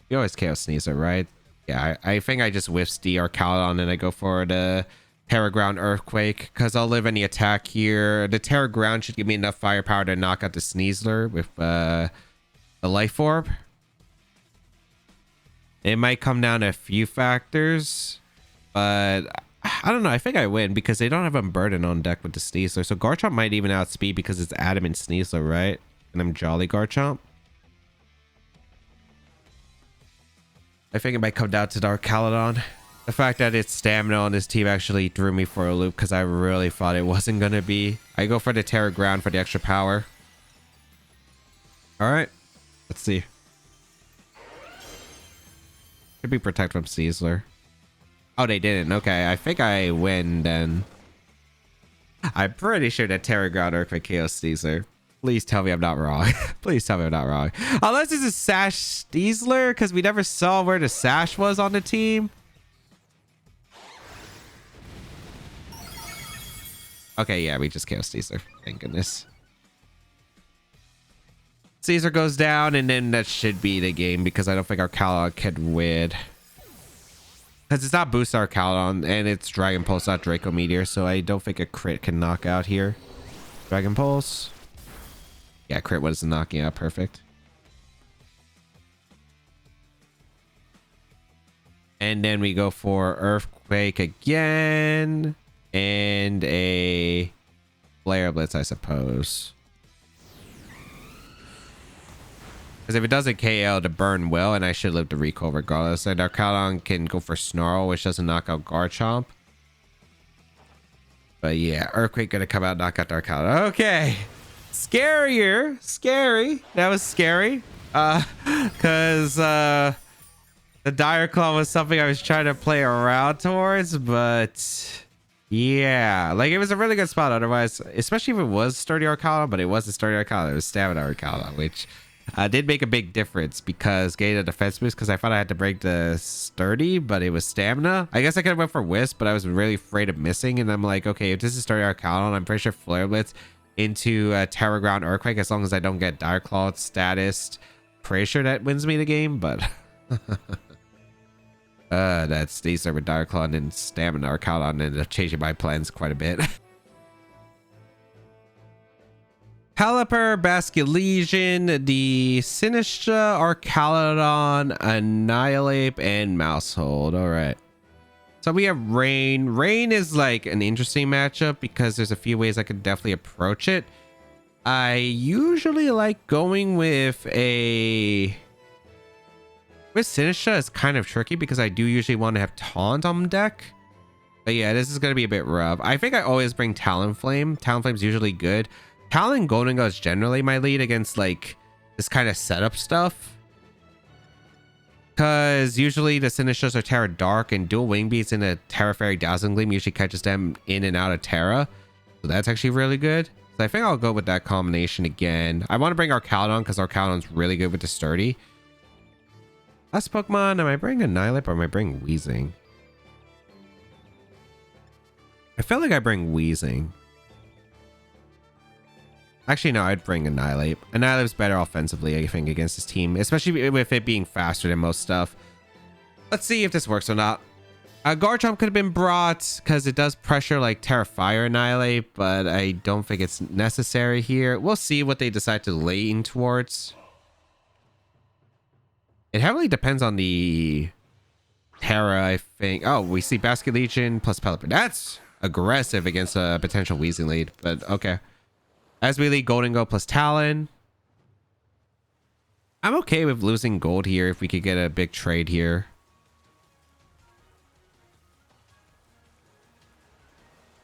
You always KO Sneasler, right? Yeah, I think I just whiff DR Caledon and I go for the Terra Ground Earthquake because I'll live any attack here. The Terra Ground should give me enough firepower to knock out the Sneasler with the Life Orb. It might come down to a few factors, but I don't know. I think I win because they don't have a burden on deck with the Sneasler. So Garchomp might even outspeed because it's Adamant Sneasler, right? And I'm Jolly Garchomp. I think it might come down to Dark Caledon. The fact that it's stamina on this team actually threw me for a loop because I really thought it wasn't going to be. I go for the Terra Ground for the extra power. All right. Let's see. Could be protect from Sneasler. Oh, they didn't. Okay, I think I win then. I'm pretty sure that Terra Ground Earthquake KO Sneasler. Please tell me I'm not wrong. Please tell me I'm not wrong. Unless it's a Sash Sneasler, because we never saw where the Sash was on the team. Okay, yeah, we just KO Sneasler. Thank goodness. Caesar goes down, and then that should be the game, because I don't think our Caledon can win. Because it's not Boost our Caledon, and it's Dragon Pulse, not Draco Meteor, so I don't think a crit can knock out here. Dragon Pulse. Yeah, crit wasn't knocking out. Perfect. And then we go for Earthquake again. And a Flare Blitz, I suppose. Because if it doesn't KO, the burn will, and I should live to recall regardless. And our Caledon can go for Snarl, which doesn't knock out Garchomp. But yeah, Earthquake gonna come out, knock out our Caledon. Okay. Scarier. Scary. That was scary. Because the Dire Claw was something I was trying to play around towards, but yeah, like it was a really good spot otherwise, especially if it was Sturdy Arcana, but it wasn't Sturdy Arcana, it was Stamina Arcana, which did make a big difference because getting a defense boost, because I thought I had to break the Sturdy, but it was Stamina. I guess I could have went for Wisp, but I was really afraid of missing, and I'm like, okay, if this is Sturdy Arcana, I'm pretty sure Flare Blitz into Terra Ground Earthquake, as long as I don't get Dire Claw status, pretty sure that wins me the game, but that's Sneasler with Dire Claw and then Stamina Arcana ended up changing my plans quite a bit. Pelipper, Basculegion, the Sinistra, Arcalodon, Annihilate, and Mousehold. All right. So we have Rain. Rain is like an interesting matchup because there's a few ways I could definitely approach it. I usually like going with Sinistra is kind of tricky because I do usually want to have Taunt on deck. But yeah, this is going to be a bit rough. I think I always bring Talonflame. Talonflame's usually good. Talon Golden Gull is generally my lead against like this kind of setup stuff. Because usually the Sinistras are Terra Dark and dual Wing Beats in a Terra Fairy Dazzling Gleam usually catches them in and out of Terra. So that's actually really good. So I think I'll go with that combination again. I want to bring Arcalodon because Arcalodon's really good with the Sturdy. Last Pokemon, am I bringing Annihilate or am I bringing Weezing? I feel like I bring Weezing. Actually, no, I'd bring Annihilate. Annihilate's better offensively, I think, against this team, especially with it being faster than most stuff. Let's see if this works or not. Garchomp could have been brought because it does pressure like Terra Fire Annihilate, but I don't think it's necessary here. We'll see what they decide to lean towards. It heavily depends on the Terra, I think. Oh, we see Basculegion plus Pelipper. That's aggressive against a potential Weezing lead, but okay. As we lead Golden Go plus Talon. I'm okay with losing gold here if we could get a big trade here.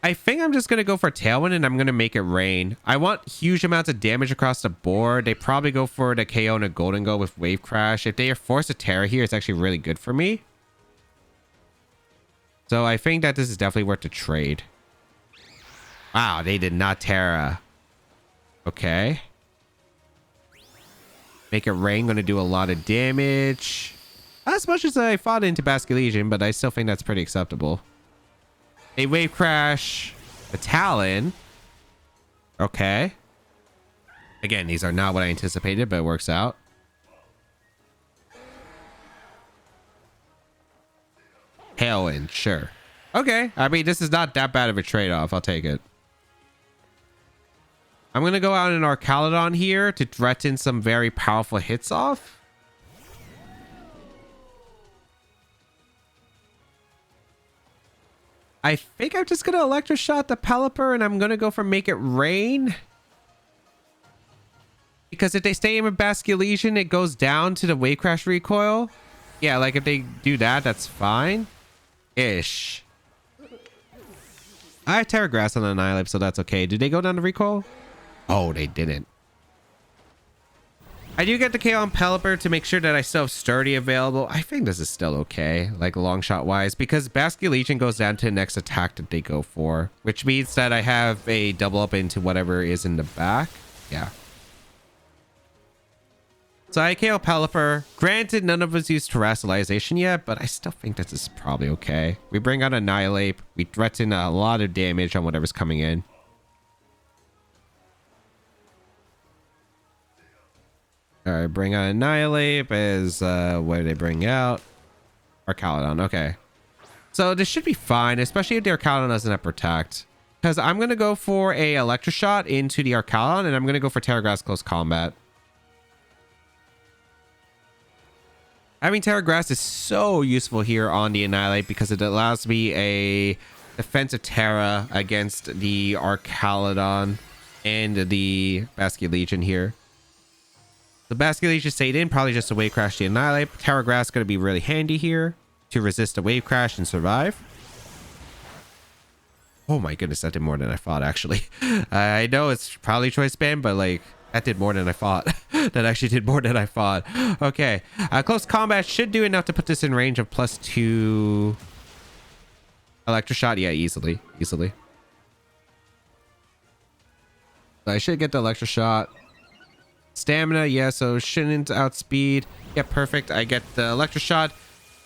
I think I'm just going to go for Tailwind and I'm going to make it rain. I want huge amounts of damage across the board. They probably go for the KO and a Golden Go with Wave Crash. If they are forced to Terra here, it's actually really good for me. So I think that this is definitely worth the trade. Wow, they did not Terra. Okay. Make it rain, going to do a lot of damage. Not as much as I fought into Basculegion, but I still think that's pretty acceptable. A Wave Crash, a Talon. Okay. Again, these are not what I anticipated, but it works out. Tailwind, sure. Okay. I mean, this is not that bad of a trade-off. I'll take it. I'm going to go out in Archaludon here to threaten some very powerful hits off. I think I'm just going to Electroshot the Pelipper and I'm going to go for Make It Rain. Because if they stay in with Basculegion, it goes down to the Wave Crash recoil. Yeah, like if they do that, that's fine. Ish. I have Terra Grass on the Annihilate, so that's okay. Did they go down to recoil? Oh, they didn't. I do get the KO on Pelipper to make sure that I still have Sturdy available. I think this is still okay, like long shot wise, because Basculegion goes down to the next attack that they go for, which means that I have a double up into whatever is in the back. Yeah. So I KO Pelipper. Granted, none of us use Terrestrialization yet, but I still think this is probably okay. We bring out Annihilate. We threaten a lot of damage on whatever's coming in. All right, bring out Annihilate as what do they bring out? Archaludon. Okay. So this should be fine, especially if the Archaludon doesn't have Protect. Because I'm going to go for a Electroshot into the Archaludon, and I'm going to go for Terra Grass Close Combat. Having Terra Grass is so useful here on the Annihilate because it allows me a defensive Terra against the Archaludon and the Basculegion here. The Basculegion stayed in, probably just a Wave Crash to Annihilate. Terra Grass going to be really handy here to resist a Wave Crash and survive. Oh my goodness, that did more than I thought, actually. I know it's probably choice spam, but like, that did more than I thought. That actually did more than I thought. Okay. Close Combat should do enough to put this in range of +2 Electroshot. Yeah, easily. Easily. So I should get the Electroshot. Stamina, yeah, so shouldn't outspeed. Yeah, perfect. I get the Electroshot.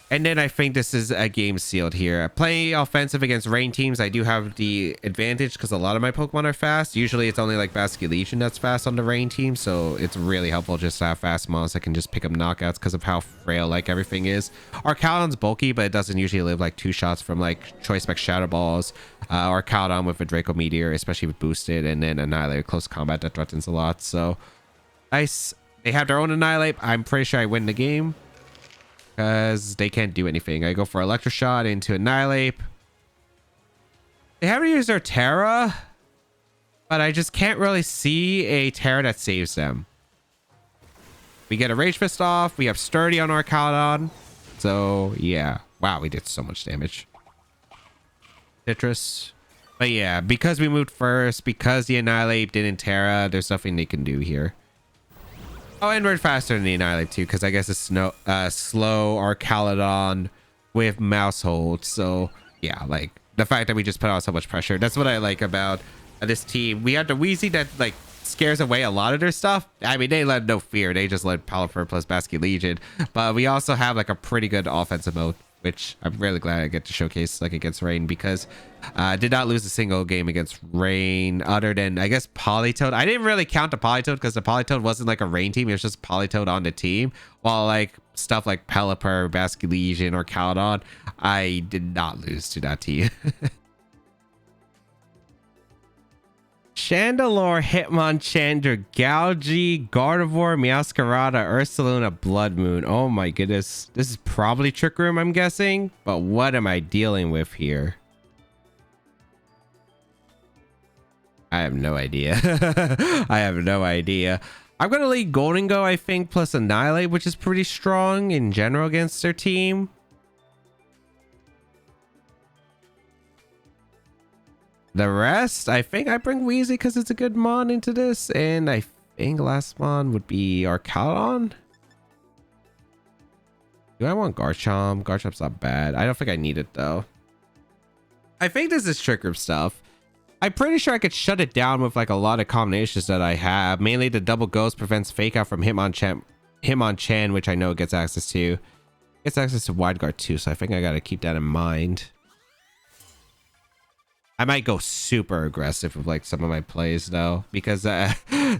And then I think this is a game sealed here. Playing offensive against rain teams, I do have the advantage because a lot of my Pokemon are fast. Usually it's only like Basculegion that's fast on the rain team, so it's really helpful just to have fast mons that can just pick up knockouts because of how frail like everything is. Archaludon's bulky, but it doesn't usually live like 2 shots from like Choice Spec Shadow Balls. Archaludon with a Draco Meteor, especially with boosted, and then Annihilate Close Combat that threatens a lot. So nice. They have their own Annihilate. I'm pretty sure I win the game. Because they can't do anything. I go for Electroshot into Annihilate. They haven't used their Terra, but I just can't really see a Terra that saves them. We get a Rage Fist off. We have Sturdy on Archaludon. So, yeah. Wow, we did so much damage. Citrus. But yeah, because we moved first, because the Annihilate didn't Terra, there's nothing they can do here. Oh, and we're faster than the Annihilate too, because I guess it's slow Archaludon with Mouse Hold. So yeah, like the fact that we just put on so much pressure. That's what I like about this team. We have the Weezing that like scares away a lot of their stuff. I mean, they let no fear. They just let Pelipper plus Basculegion. But we also have like a pretty good offensive mode, which I'm really glad I get to showcase like against Rain, because I did not lose a single game against Rain other than I guess Politoed. I didn't really count the Politoed because the Politoed wasn't like a Rain team. It was just Politoed on the team. While like stuff like Pelipper, Basculegion, or Calodon, I did not lose to that team. Chandelure, Hitmonchan, Galgi, Gardevoir, Meowscarada, Ursaluna, Blood Moon. Oh my goodness. This is probably Trick Room, I'm guessing. But what am I dealing with here? I have no idea. I have no idea. I'm going to lead Golden Go, I think, plus Annihilate, which is pretty strong in general against their team. The rest, I think I bring Weezing because it's a good mon into this. And I think last mon would be Arcalon. Do I want Garchomp? Garchomp's not bad. I don't think I need it though. I think this is Trick Room stuff. I'm pretty sure I could shut it down with like a lot of combinations that I have. Mainly the double ghost prevents fake out from Hitmonchan, which I know it gets access to. It gets access to Wide Guard too, so I think I gotta keep that in mind. I might go super aggressive with like some of my plays though, because this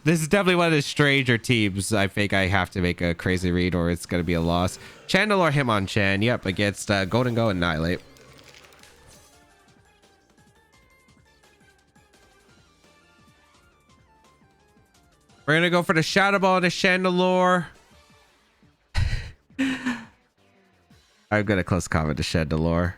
is definitely one of the stranger teams. I think I have to make a crazy read or it's gonna be a loss. Chandelure Hitmonchan, yep, against Golden Go and Annihilate. We're gonna go for the Shadow Ball and the Chandelure. I'm gonna close comment to Chandelure.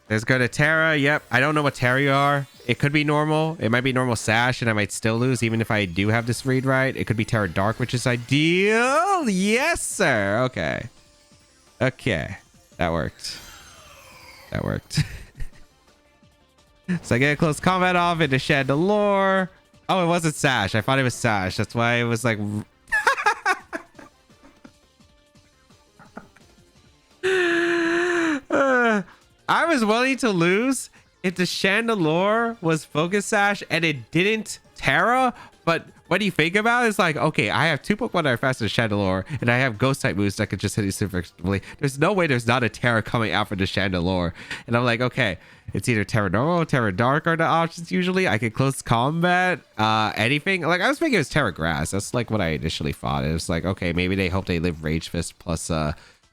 There's go to Terra. Yep. I don't know what Terra you are. It could be normal. It might be normal Sash, and I might still lose, even if I do have this read right. It could be Terra Dark, which is ideal. Yes, sir. Okay. Okay. That worked. That worked. So I get a close combat off into Chandelure. Oh, it wasn't Sash. I thought it was Sash. That's why it was like... I was willing to lose if the Chandelure was Focus Sash and it didn't Terra, but when you think about it, it's like, okay, I have two Pokemon that are faster than Chandelure, and I have Ghost type moves that could just hit you super effectively. There's no way there's not a Terra coming out for the Chandelure. And I'm like, okay, it's either Terra Normal or Terra Dark are the options usually. I could close combat, anything. Like, I was thinking it was Terra Grass. That's like what I initially thought. It was like, okay, maybe they hope they live Rage Fist plus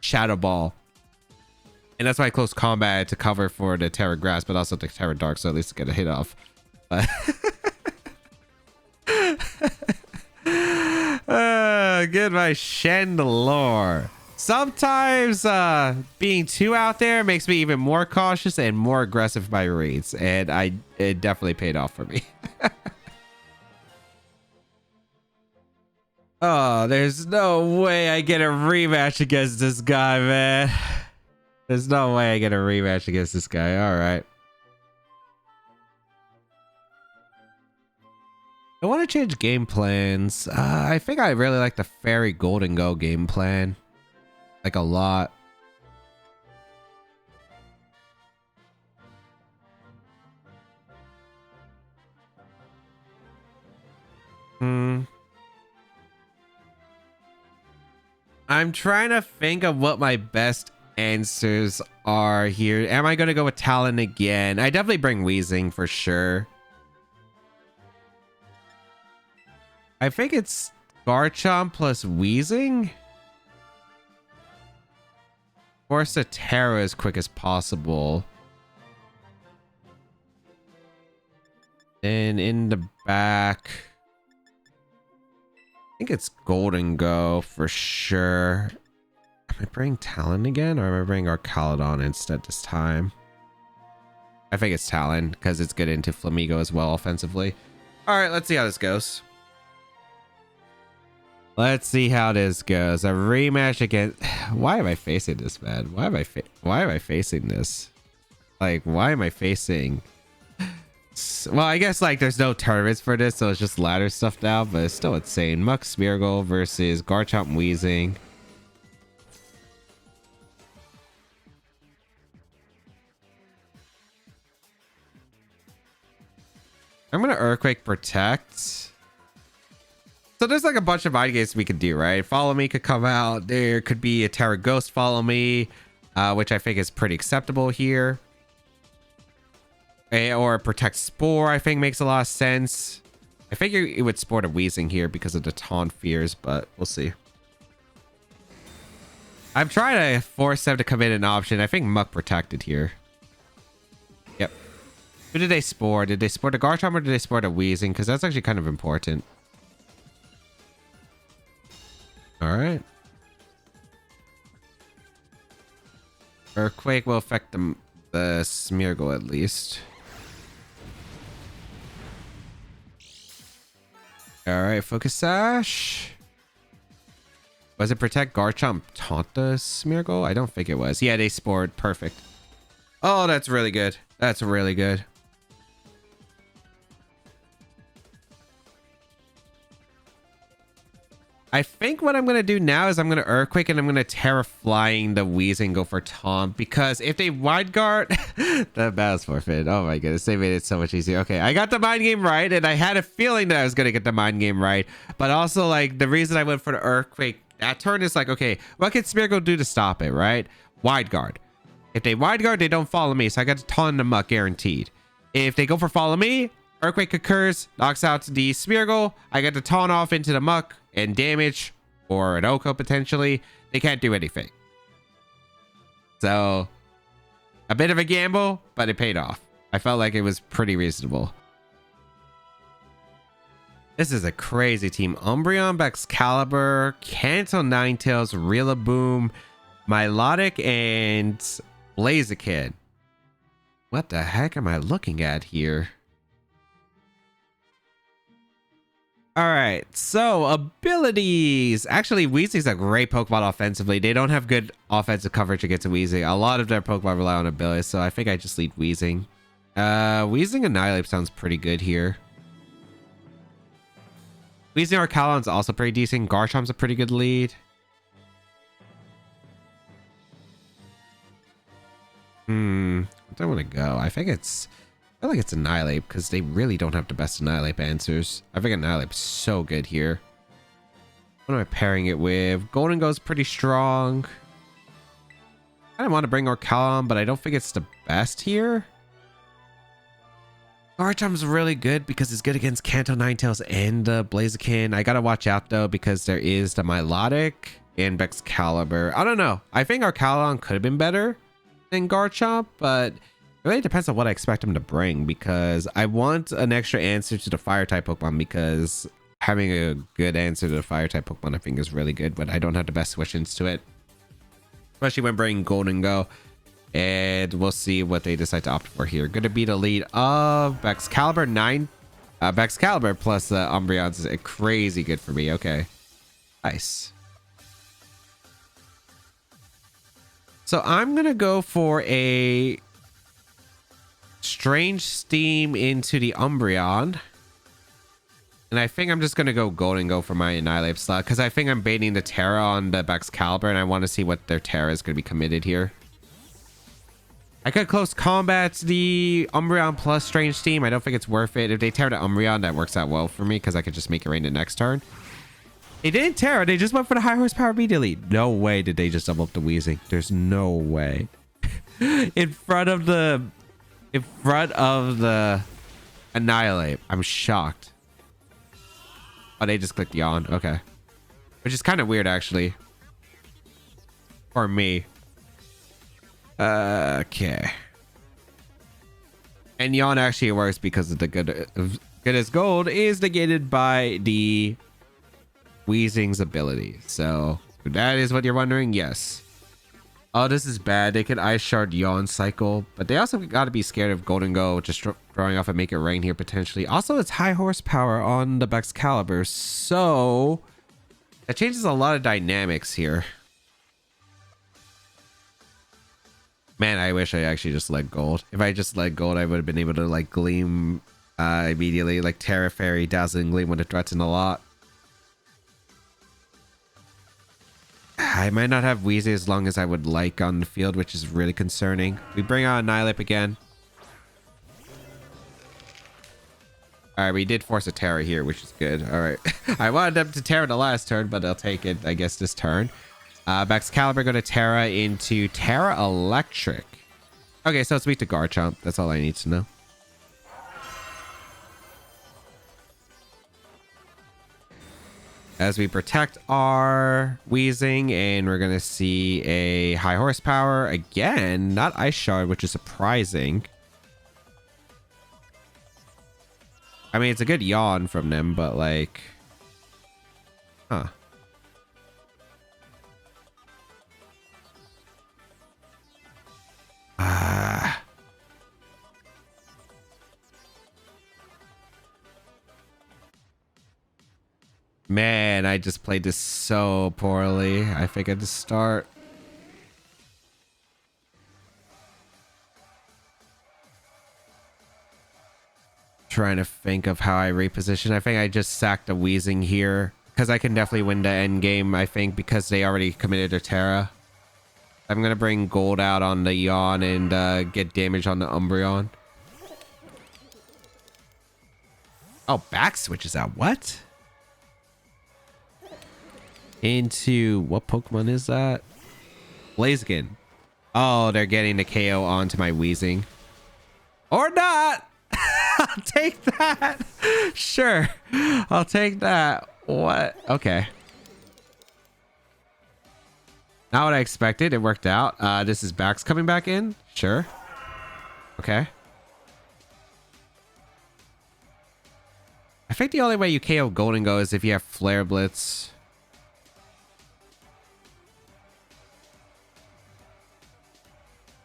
Shadow Ball. And that's why I close combat to cover for the Terra Grass, but also the Terra Dark, so at least get a hit off. But get my Chandelure. Sometimes being too out there makes me even more cautious and more aggressive with my reads, and it definitely paid off for me. Oh, there's no way I get a rematch against this guy, man. There's no way I get a rematch against this guy. All right. I want to change game plans. I think I really like the Fairy Golden Go game plan. Like a lot. I'm trying to think of what my best answers are here. Am I going to go with Talon again? I definitely bring Weezing for sure. I think it's Garchomp plus Weezing. Force a Terra as quick as possible. Then in the back, I think it's Golden Go for sure. Am I bringing Talon again, or am I bringing Arcalon instead this time? I think it's Talon because it's good into Flamigo as well offensively. All right, let's see how this goes. Let's see how this goes. A rematch against... Why am I facing this, man? Why am I facing this? Like, why am I facing... Well, I guess like there's no tournaments for this, so it's just ladder stuff now, but it's still insane. Muk Smeargle versus Garchomp Weezing. I'm gonna Earthquake Protect. So there's like a bunch of mind games we could do, right? Follow Me could come out. There could be a Terra Ghost Follow Me, which I think is pretty acceptable here. Or Protect Spore, I think makes a lot of sense. I figure it would sport a Weezing here because of the Taunt Fears, but we'll see. I'm trying to force them to commit an option. I think Muk protected here. Yep. Who did they spore? Did they sport a Garchomp or did they sport a Weezing? Because that's actually kind of important. All right. Earthquake will affect the Smeargle at least. All right, Focus Sash. Was it Protect Garchomp taunt the Smeargle? I don't think it was. Yeah, they spored. Perfect. Oh, that's really good. That's really good. I think what I'm going to do now is I'm going to Earthquake and I'm going to Terra Flying the Weezing go for Taunt, because if they Wide Guard, the battle's forfeit. Oh my goodness, they made it so much easier. Okay, I got the mind game right, and I had a feeling that I was going to get the mind game right, but also like the reason I went for the Earthquake that turn is like, okay, what can Smeargle do to stop it, right? Wide Guard. If they Wide Guard, they don't follow me, so I got to Taunt the Muck guaranteed. If they go for Follow Me, Earthquake occurs, knocks out the Smeargle, I get to Taunt off into the Muck and damage, or an Oko potentially. They can't do anything. So, a bit of a gamble, but it paid off. I felt like it was pretty reasonable. This is a crazy team. Umbreon, Excalibur, Kanto, Ninetales, Rillaboom, Milotic, and Blaziken. What the heck am I looking at here? All right, so abilities. Actually, Weezing's a great Pokemon offensively. They don't have good offensive coverage against Weezing. A lot of their Pokemon rely on abilities, so I think I just lead Weezing. Weezing Annihilate sounds pretty good here. Weezing Arcalon's also pretty decent. Garchomp's a pretty good lead. Where do I want to go? I think it's... I feel like it's Annihilate, because they really don't have the best Annihilate answers. I think Annihilate is so good here. What am I pairing it with? Golden goes pretty strong. I don't want to bring Arcalon, but I don't think it's the best here. Garchomp's really good because it's good against Kanto, Ninetales, and Blaziken. I gotta watch out though, because there is the Milotic and Excalibur. I don't know. I think Arcalon could have been better than Garchomp, but it really depends on what I expect him to bring, because I want an extra answer to the fire type Pokemon, because having a good answer to the fire type Pokemon I think is really good, but I don't have the best switch-ins to it, especially when bringing Golden Go. And we'll see what they decide to opt for here. Going to be the lead of Excalibur 9. Excalibur plus Umbreon's is crazy good for me. Okay, nice. So I'm gonna go for a Strange Steam into the Umbreon. And I think I'm just going to go Golden Go for my Annihilate slot, because I think I'm baiting the Terra on the Excalibur, and I want to see what their Terra is going to be committed here. I could close combat the Umbreon plus Strange Steam. I don't think it's worth it. If they Terra the Umbreon, that works out well for me, because I could just make it rain the next turn. They didn't Terra. They just went for the high horsepower immediately. No way did they just double up the Weezing. There's no way. In front of the Annihilate. I'm shocked. Oh, they just clicked Yawn. Okay. Which is kind of weird, actually. For me. Okay. And Yawn actually works because of the good as gold is negated by the Weezing's ability. So, that is what you're wondering? Yes. Oh, this is bad. They can Ice Shard, Yawn, Cycle, but they also got to be scared of Golden Go just throwing off and make it rain here potentially. Also, it's high horsepower on the Excalibur, so that changes a lot of dynamics here. Man, I wish I actually just let Gold. If I just let Gold, I would have been able to like Gleam immediately, like Terra Fairy, Dazzling Gleam would have threatened a lot. I might not have Weezing as long as I would like on the field, which is really concerning. We bring out Annihilate again. Alright, we did force a Terra here, which is good. Alright. I wanted them to Terra the last turn, but they'll take it, I guess, this turn. Excalibur go to Terra into Terra Electric. Okay, so it's weak to Garchomp. That's all I need to know. As we protect our Weezing, and we're going to see a high horsepower again, not Ice Shard, which is surprising. I mean, it's a good Yawn from them, but like, huh. Man, I just played this so poorly. I think at the start. Trying to think of how I reposition. I think I just sacked a Weezing here because I can definitely win the end game, I think, because they already committed their Terra. I'm going to bring gold out on the Yawn and get damage on the Umbreon. Oh, back switches out. What? Into what Pokemon is that? Blaziken. Oh, they're getting the KO onto my Weezing. Or not. I'll take that. Sure. I'll take that. What? Okay. Not what I expected. It worked out. This is Baek's coming back in. Sure. Okay. I think the only way you KO Golden Go is if you have Flare Blitz.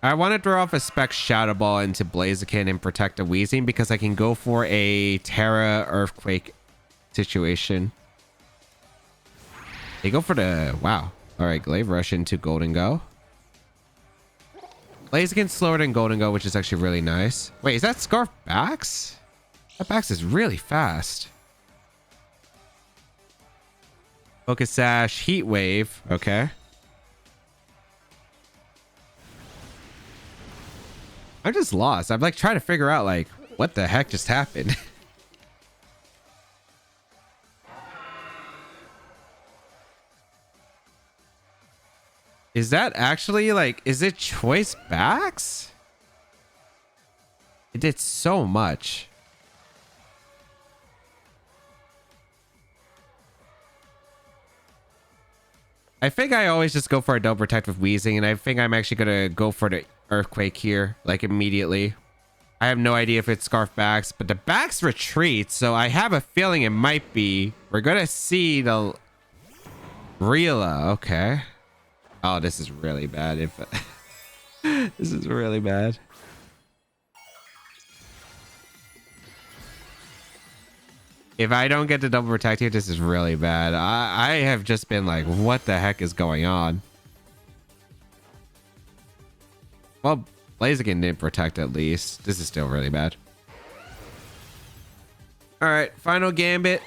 I want to throw off a Spec Shadow Ball into Blaziken and protect a Weezing because I can go for a Terra Earthquake situation. They go for the... Wow. All right, Glaive Rush into Golden Go. Blaziken's slower than Golden Go, which is actually really nice. Wait, is that Scarf Bax? That Bax is really fast. Focus Sash, Heat Wave. Okay. I'm just lost. I'm like trying to figure out like what the heck just happened. Is that actually like, is it choice backs? It did so much. I think I always just go for a double protect with Weezing, and I think I'm actually gonna go for the Earthquake here, like immediately. I have no idea if it's Scarf Backs, but the Backs retreat, so I have a feeling it might be. We're gonna see the Rila. Okay. Oh, this is really bad. If this is really bad. If I don't get the double protect here, this is really bad. I have just been like, what the heck is going on? Well, Blaziken didn't protect at least. This is still really bad. All right, final Gambit.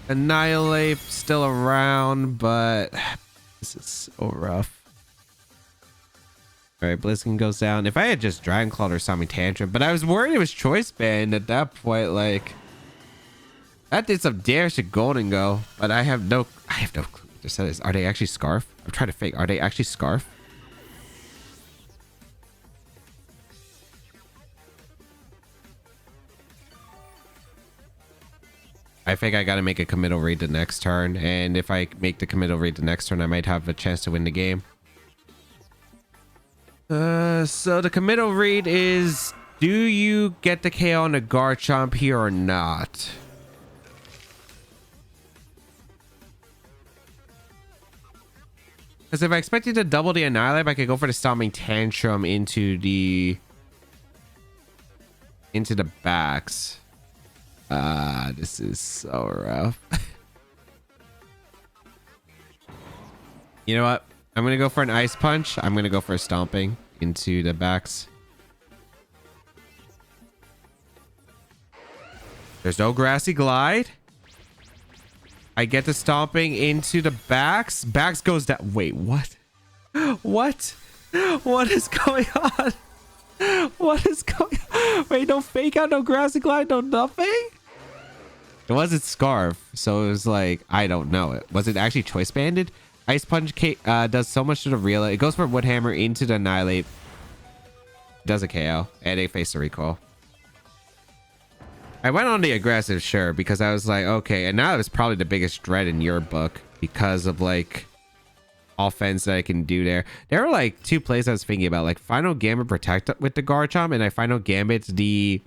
Annihilate still around, but this is so rough. All right, Blaziken goes down. If I had just Dragon Clawed or Sonic Tantrum, but I was worried it was Choice Band at that point. Like, that did some damage to Golden Go, but I have no clue what this is. Are they actually Scarf? I'm trying to think. Are they actually Scarf? I think I got to make a committal read the next turn, and if I make the committal read the next turn, I might have a chance to win the game. So the committal read is, do you get the KO on the Garchomp here or not? Because if I expected to double the Annihilate, I could go for the Stomping Tantrum into the backs. This is so rough. You know what? I'm going to go for an Ice Punch. I'm going to go for a Stomping into the backs. There's no Grassy Glide. I get the Stomping into the backs. Backs goes down. Wait, what? What? What is going on? What is going on? Wait, no Fake Out, no Grassy Glide, no nothing? It wasn't Scarf, so it was like, I don't know. It was it actually Choice Banded? Ice Punch does so much to the Rila. It goes for Wood Hammer into the Annihilate. Does a KO, and it faced the recoil. I went on the aggressive, sure, because I was like, okay, and now it's probably the biggest dread in your book because of like offense that I can do there. There were like two plays I was thinking about, like Final Gambit Protect with the Garchomp, and I Final Gambit the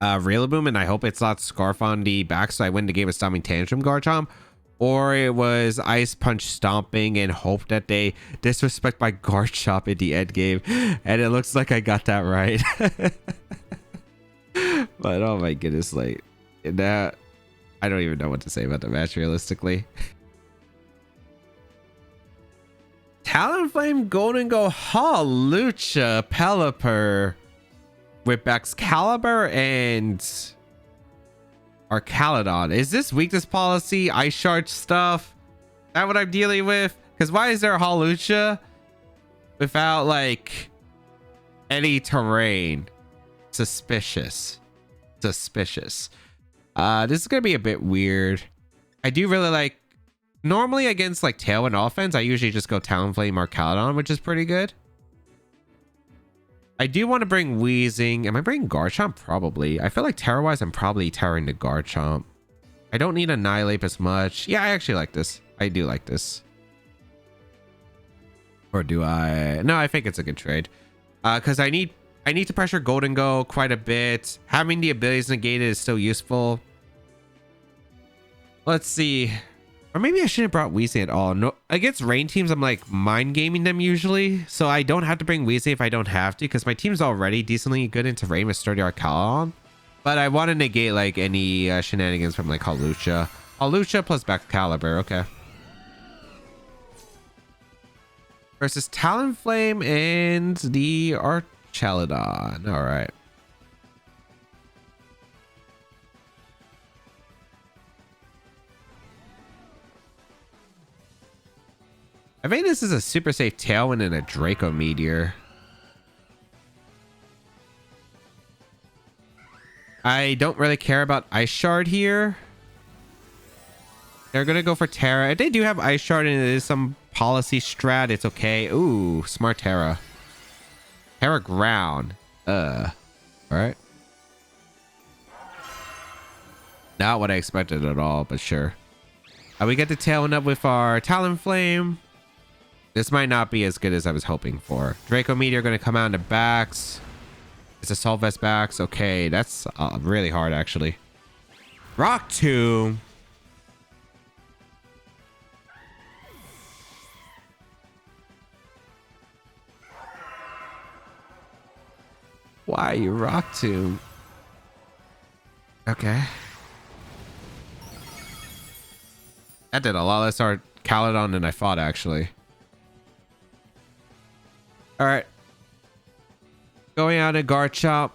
Rillaboom, and I hope it's not Scarf on the back, so I win the game with Stomping Tantrum Garchomp. Or it was Ice Punch Stomping and hope that they disrespect my Garchomp in the end game. And it looks like I got that right. But oh my goodness, like that, I don't even know what to say about the match realistically. Talonflame, Golden Go, Hawlucha, Pelipper, with Excalibur and Archaludon. Is this weakness policy, Ice Shard stuff? Is that what I'm dealing with? Because why is there a Hawlucha without like any terrain? Suspicious. Suspicious. This is gonna be a bit weird. I do really like, normally against like Tailwind offense, I usually just go Talonflame or Archaludon, which is pretty good. I do want to bring Weezing. Am I bringing Garchomp? Probably. I feel like Terra-wise, I'm probably Terraing the Garchomp. I don't need Annihilate as much. Yeah, I actually like this. I do like this. Or do I? No, I think it's a good trade. Because I need to pressure Golden Go quite a bit. Having the abilities negated is still useful. Let's see. Or maybe I shouldn't have brought Weezing at all. No, against rain teams, I'm like mind gaming them usually. So I don't have to bring Weezing if I don't have to, because my team's already decently good into rain with Sturdy Archaludon. But I want to negate like any shenanigans from like Hawlucha. Hawlucha plus Excalibur, okay. Versus Talonflame and the Archaludon. All right. I think this is a super safe Tailwind and a Draco Meteor. I don't really care about Ice Shard here. They're gonna go for Terra. If they do have Ice Shard and it is some policy strat, it's okay. Ooh, smart Terra. Terra Ground. Alright. Not what I expected at all, but sure. We get the Tailwind up with our Talonflame. This might not be as good as I was hoping for. Draco Meteor gonna come out into backs. It's Assault Vest backs. Okay, that's really hard actually. Rock Tomb. Why you Rock Tomb? Okay. That did a lot less Archaludon than I thought actually. All right. Going out to Garchomp.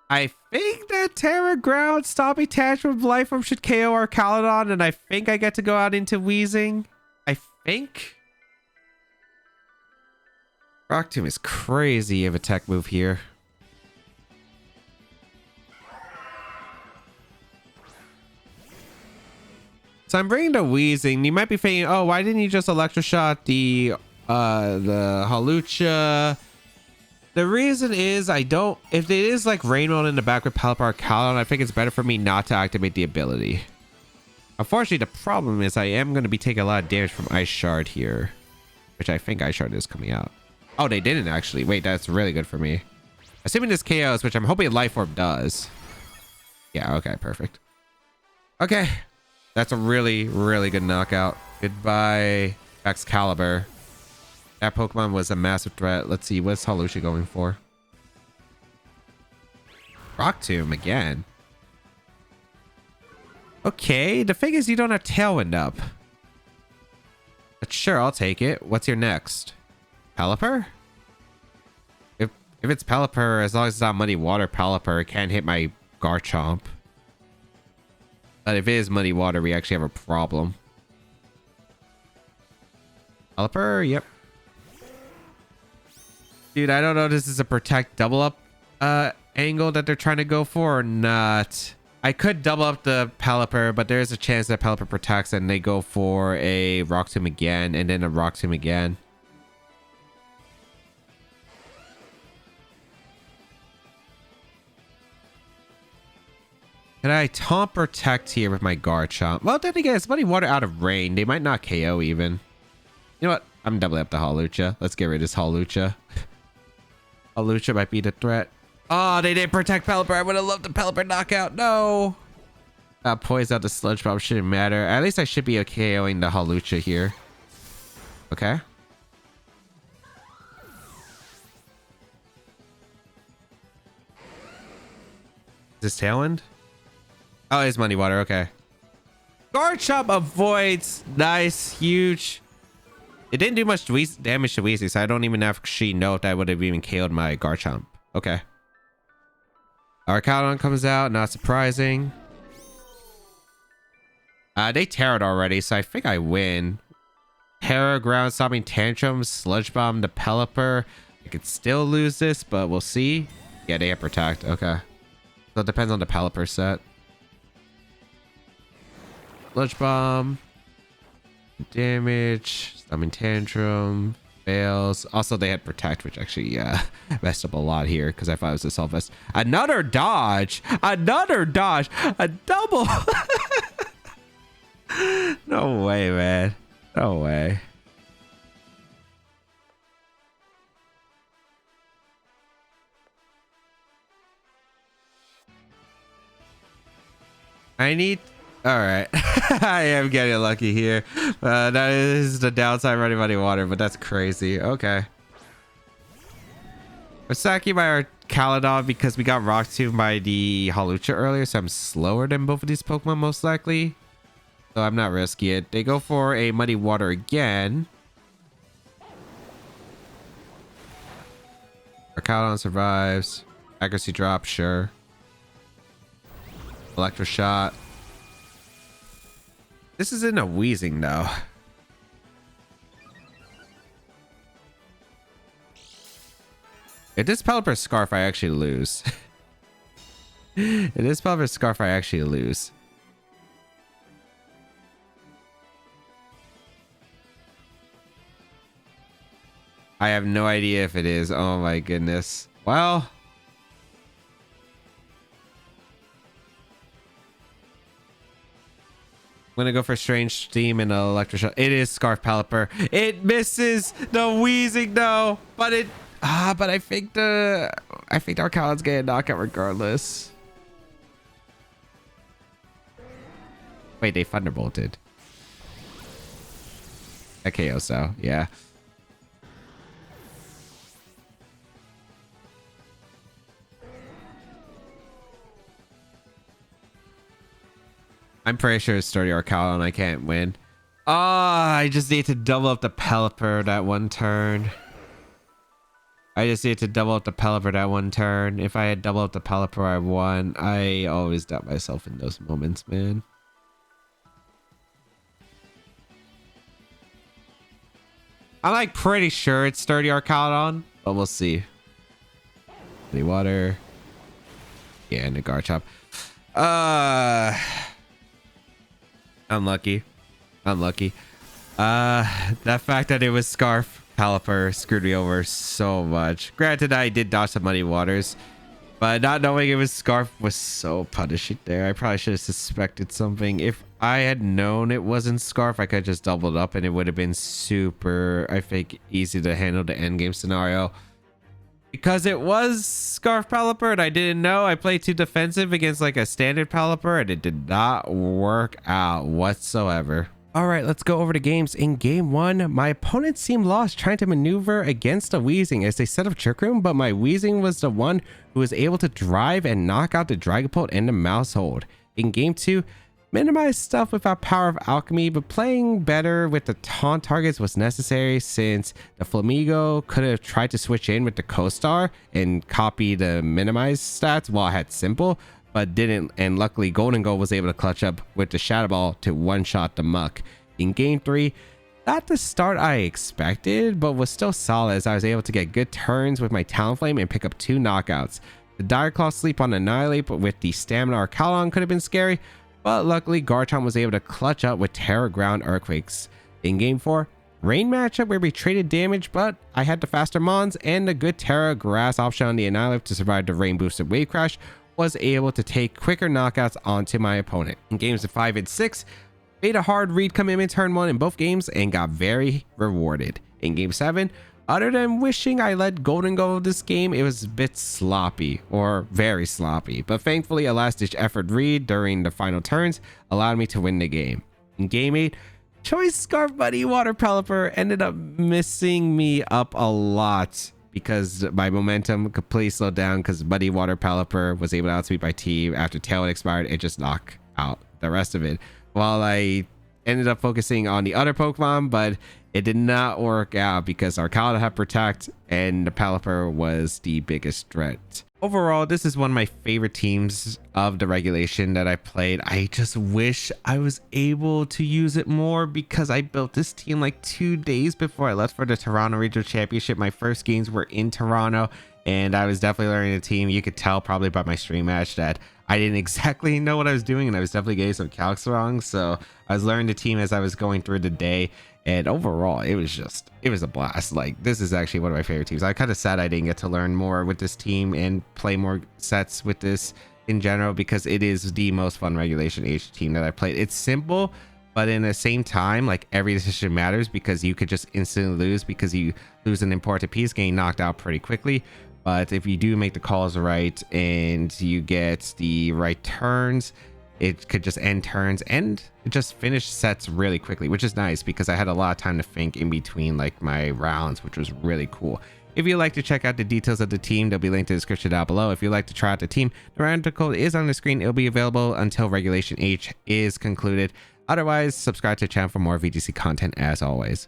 I think that Terra Ground Stop Attachment with Life Orb should KO Archaludon, and I think I get to go out into Weezing. I think. Rock Tomb is crazy of a tech move here. So I'm bringing the Weezing. You might be thinking, oh, why didn't you just Electroshot the Hawlucha? The reason is I don't, if it is like Rain Mode in the back with Pelipper Archaludon, I think it's better for me not to activate the ability. Unfortunately, the problem is I am going to be taking a lot of damage from Ice Shard here, which I think Ice Shard is coming out. Oh, they didn't actually. Wait, that's really good for me. Assuming this KOs, which I'm hoping Life Orb does. Yeah, okay, perfect. Okay. That's a really, really good knockout. Goodbye, Excalibur. That Pokemon was a massive threat. Let's see, what's Hawlucha going for? Rock Tomb again. Okay, the thing is you don't have Tailwind up. But sure, I'll take it. What's your next? Pelipper? If it's Pelipper, as long as it's not Muddy Water Pelipper, it can't hit my Garchomp. But if it is Muddy Water, we actually have a problem. Pelipper, yep. Dude, I don't know if this is a protect double up angle that they're trying to go for or not. I could double up the Pelipper, but there's a chance that Pelipper protects and they go for a Rock Tomb again and then a Rock Tomb again. Can I taunt protect here with my Garchomp? Well, then again, it's Muddy Water out of rain. They might not KO even. You know what? I'm doubling up the Hawlucha. Let's get rid of this Hawlucha. Hawlucha might be the threat. Oh, they didn't protect Pelipper. I would have loved the Pelipper knockout. No. Poise out the Sludge Bomb shouldn't matter. At least I should be KOing the Hawlucha here. Okay. Is this Tailwind? Oh, it's Muddy Water. Okay. Garchomp avoids. Nice. Huge. It didn't do much damage to Weezing, so I don't even actually know if that would have even KO'd my Garchomp. Okay. Arcalon comes out, not surprising. They Terra'd already, so I think I win. Terra, Ground, Stopping Tantrum, Sludge Bomb, the Pelipper. I could still lose this, but we'll see. Yeah, they have Protect. Okay. So it depends on the Pelipper set. Sludge Bomb. Damage. Stopping Tantrum. Fails. Also, they had Protect, which actually messed up a lot here because I thought it was a Assault Vest. Another dodge. Another dodge. A double. No way, man. No way. I need... Alright. I am getting lucky here. That is the downside running muddy water, but that's crazy. Okay. We're sacking by our Caledon because we got Rock Tomb by the Hawlucha earlier, so I'm slower than both of these Pokemon most likely. So I'm not risky it. They go for a Muddy Water again. Arcalon survives. Accuracy drop, sure. Electroshot. This isn't a Weezing though. If this Pelipper Scarf, I actually lose. If this Pelipper Scarf, I actually lose. I have no idea if it is. Oh my goodness. Well. I'm going to go for Strange Steam and Electroshock. It is Scarf Pelipper. It misses the Weezing though. But it... but I think Arcalon's getting knocked out regardless. Wait, they Thunderbolted. That KO, so yeah. I'm pretty sure it's Sturdy Arcalon. I can't win. I just need to double up the Pelipper that one turn. I just need to double up the Pelipper that one turn. If I had double up the Pelipper, I won. I always doubt myself in those moments, man. I'm like pretty sure it's Sturdy Arcalon, but we'll see. Any water? Yeah, and a Garchomp. Unlucky. Unlucky. That fact that it was Scarf Pelipper screwed me over so much. Granted, I did dodge some Muddy Waters, but not knowing it was Scarf was so punishing there. I probably should have suspected something. If I had known it wasn't Scarf, I could have just doubled up and it would have been super, I think, easy to handle the endgame scenario. Because it was Scarf Pelipper and I didn't know, I played too defensive against like a standard Pelipper and it did not work out whatsoever. All right, let's go over the games. In game one, my opponent seemed lost trying to maneuver against a Weezing as they set up Trick Room, but my Weezing was the one who was able to drive and knock out the Dragapult and the Mousehold. In game two, minimized stuff without Power of Alchemy, but playing better with the taunt targets was necessary since the Flamigo could have tried to switch in with the Co-Star and copy the minimized stats while it had Simple, but didn't, and luckily Golden Gold was able to clutch up with the Shadow Ball to one-shot the Muck. In game three, not the start I expected, but was still solid as I was able to get good turns with my Talonflame and pick up 2 knockouts. The Dire Claw sleep on Annihilate, but with the Stamina Arcalon could have been scary, but luckily Garchomp was able to clutch up with Terra Ground Earthquakes. In game 4, Rain matchup where we traded damage, but I had the faster Mons and a good Terra Grass option on the Annihilate to survive the Rain boosted Wave Crash, was able to take quicker knockouts onto my opponent. In games 5 and 6, made a hard read commitment turn 1 in both games and got very rewarded. In game 7, other than wishing I let Golden Gold this game, it was a bit sloppy, or very sloppy, but thankfully a last-ditch effort read during the final turns allowed me to win the game. In game 8, Choice Scarf Muddy Water Pelipper ended up messing me up a lot because my momentum completely slowed down because Muddy Water Pelipper was able to outspeed my team after Tailwind expired and just knock out the rest of it. While I ended up focusing on the other Pokemon, but it did not work out because Arcada had Protect and the Pelipper was the biggest threat. Overall, this is one of my favorite teams of the regulation that I played. I just wish I was able to use it more because I built this team like 2 days before I left for the Toronto Regional Championship. My first games were in Toronto and I was definitely learning the team. You could tell probably by my stream match that I didn't exactly know what I was doing and I was definitely getting some calcs wrong. So I was learning the team as I was going through the day. And overall, it was a blast. Like, this is actually one of my favorite teams. I kind of sad I didn't get to learn more with this team and play more sets with this in general because it is the most fun Regulation H team that I played. It's simple, but in the same time, like, every decision matters because you could just instantly lose because you lose an important piece, getting knocked out pretty quickly. But if you do make the calls right and you get the right turns, it could just end turns and just finish sets really quickly, which is nice because I had a lot of time to think in between like my rounds, which was really cool. If you'd like to check out the details of the team, they'll be linked in the description down below. If you'd like to try out the team, the random code is on the screen. It'll be available until Regulation H is concluded. Otherwise, subscribe to the channel for more VGC content as always.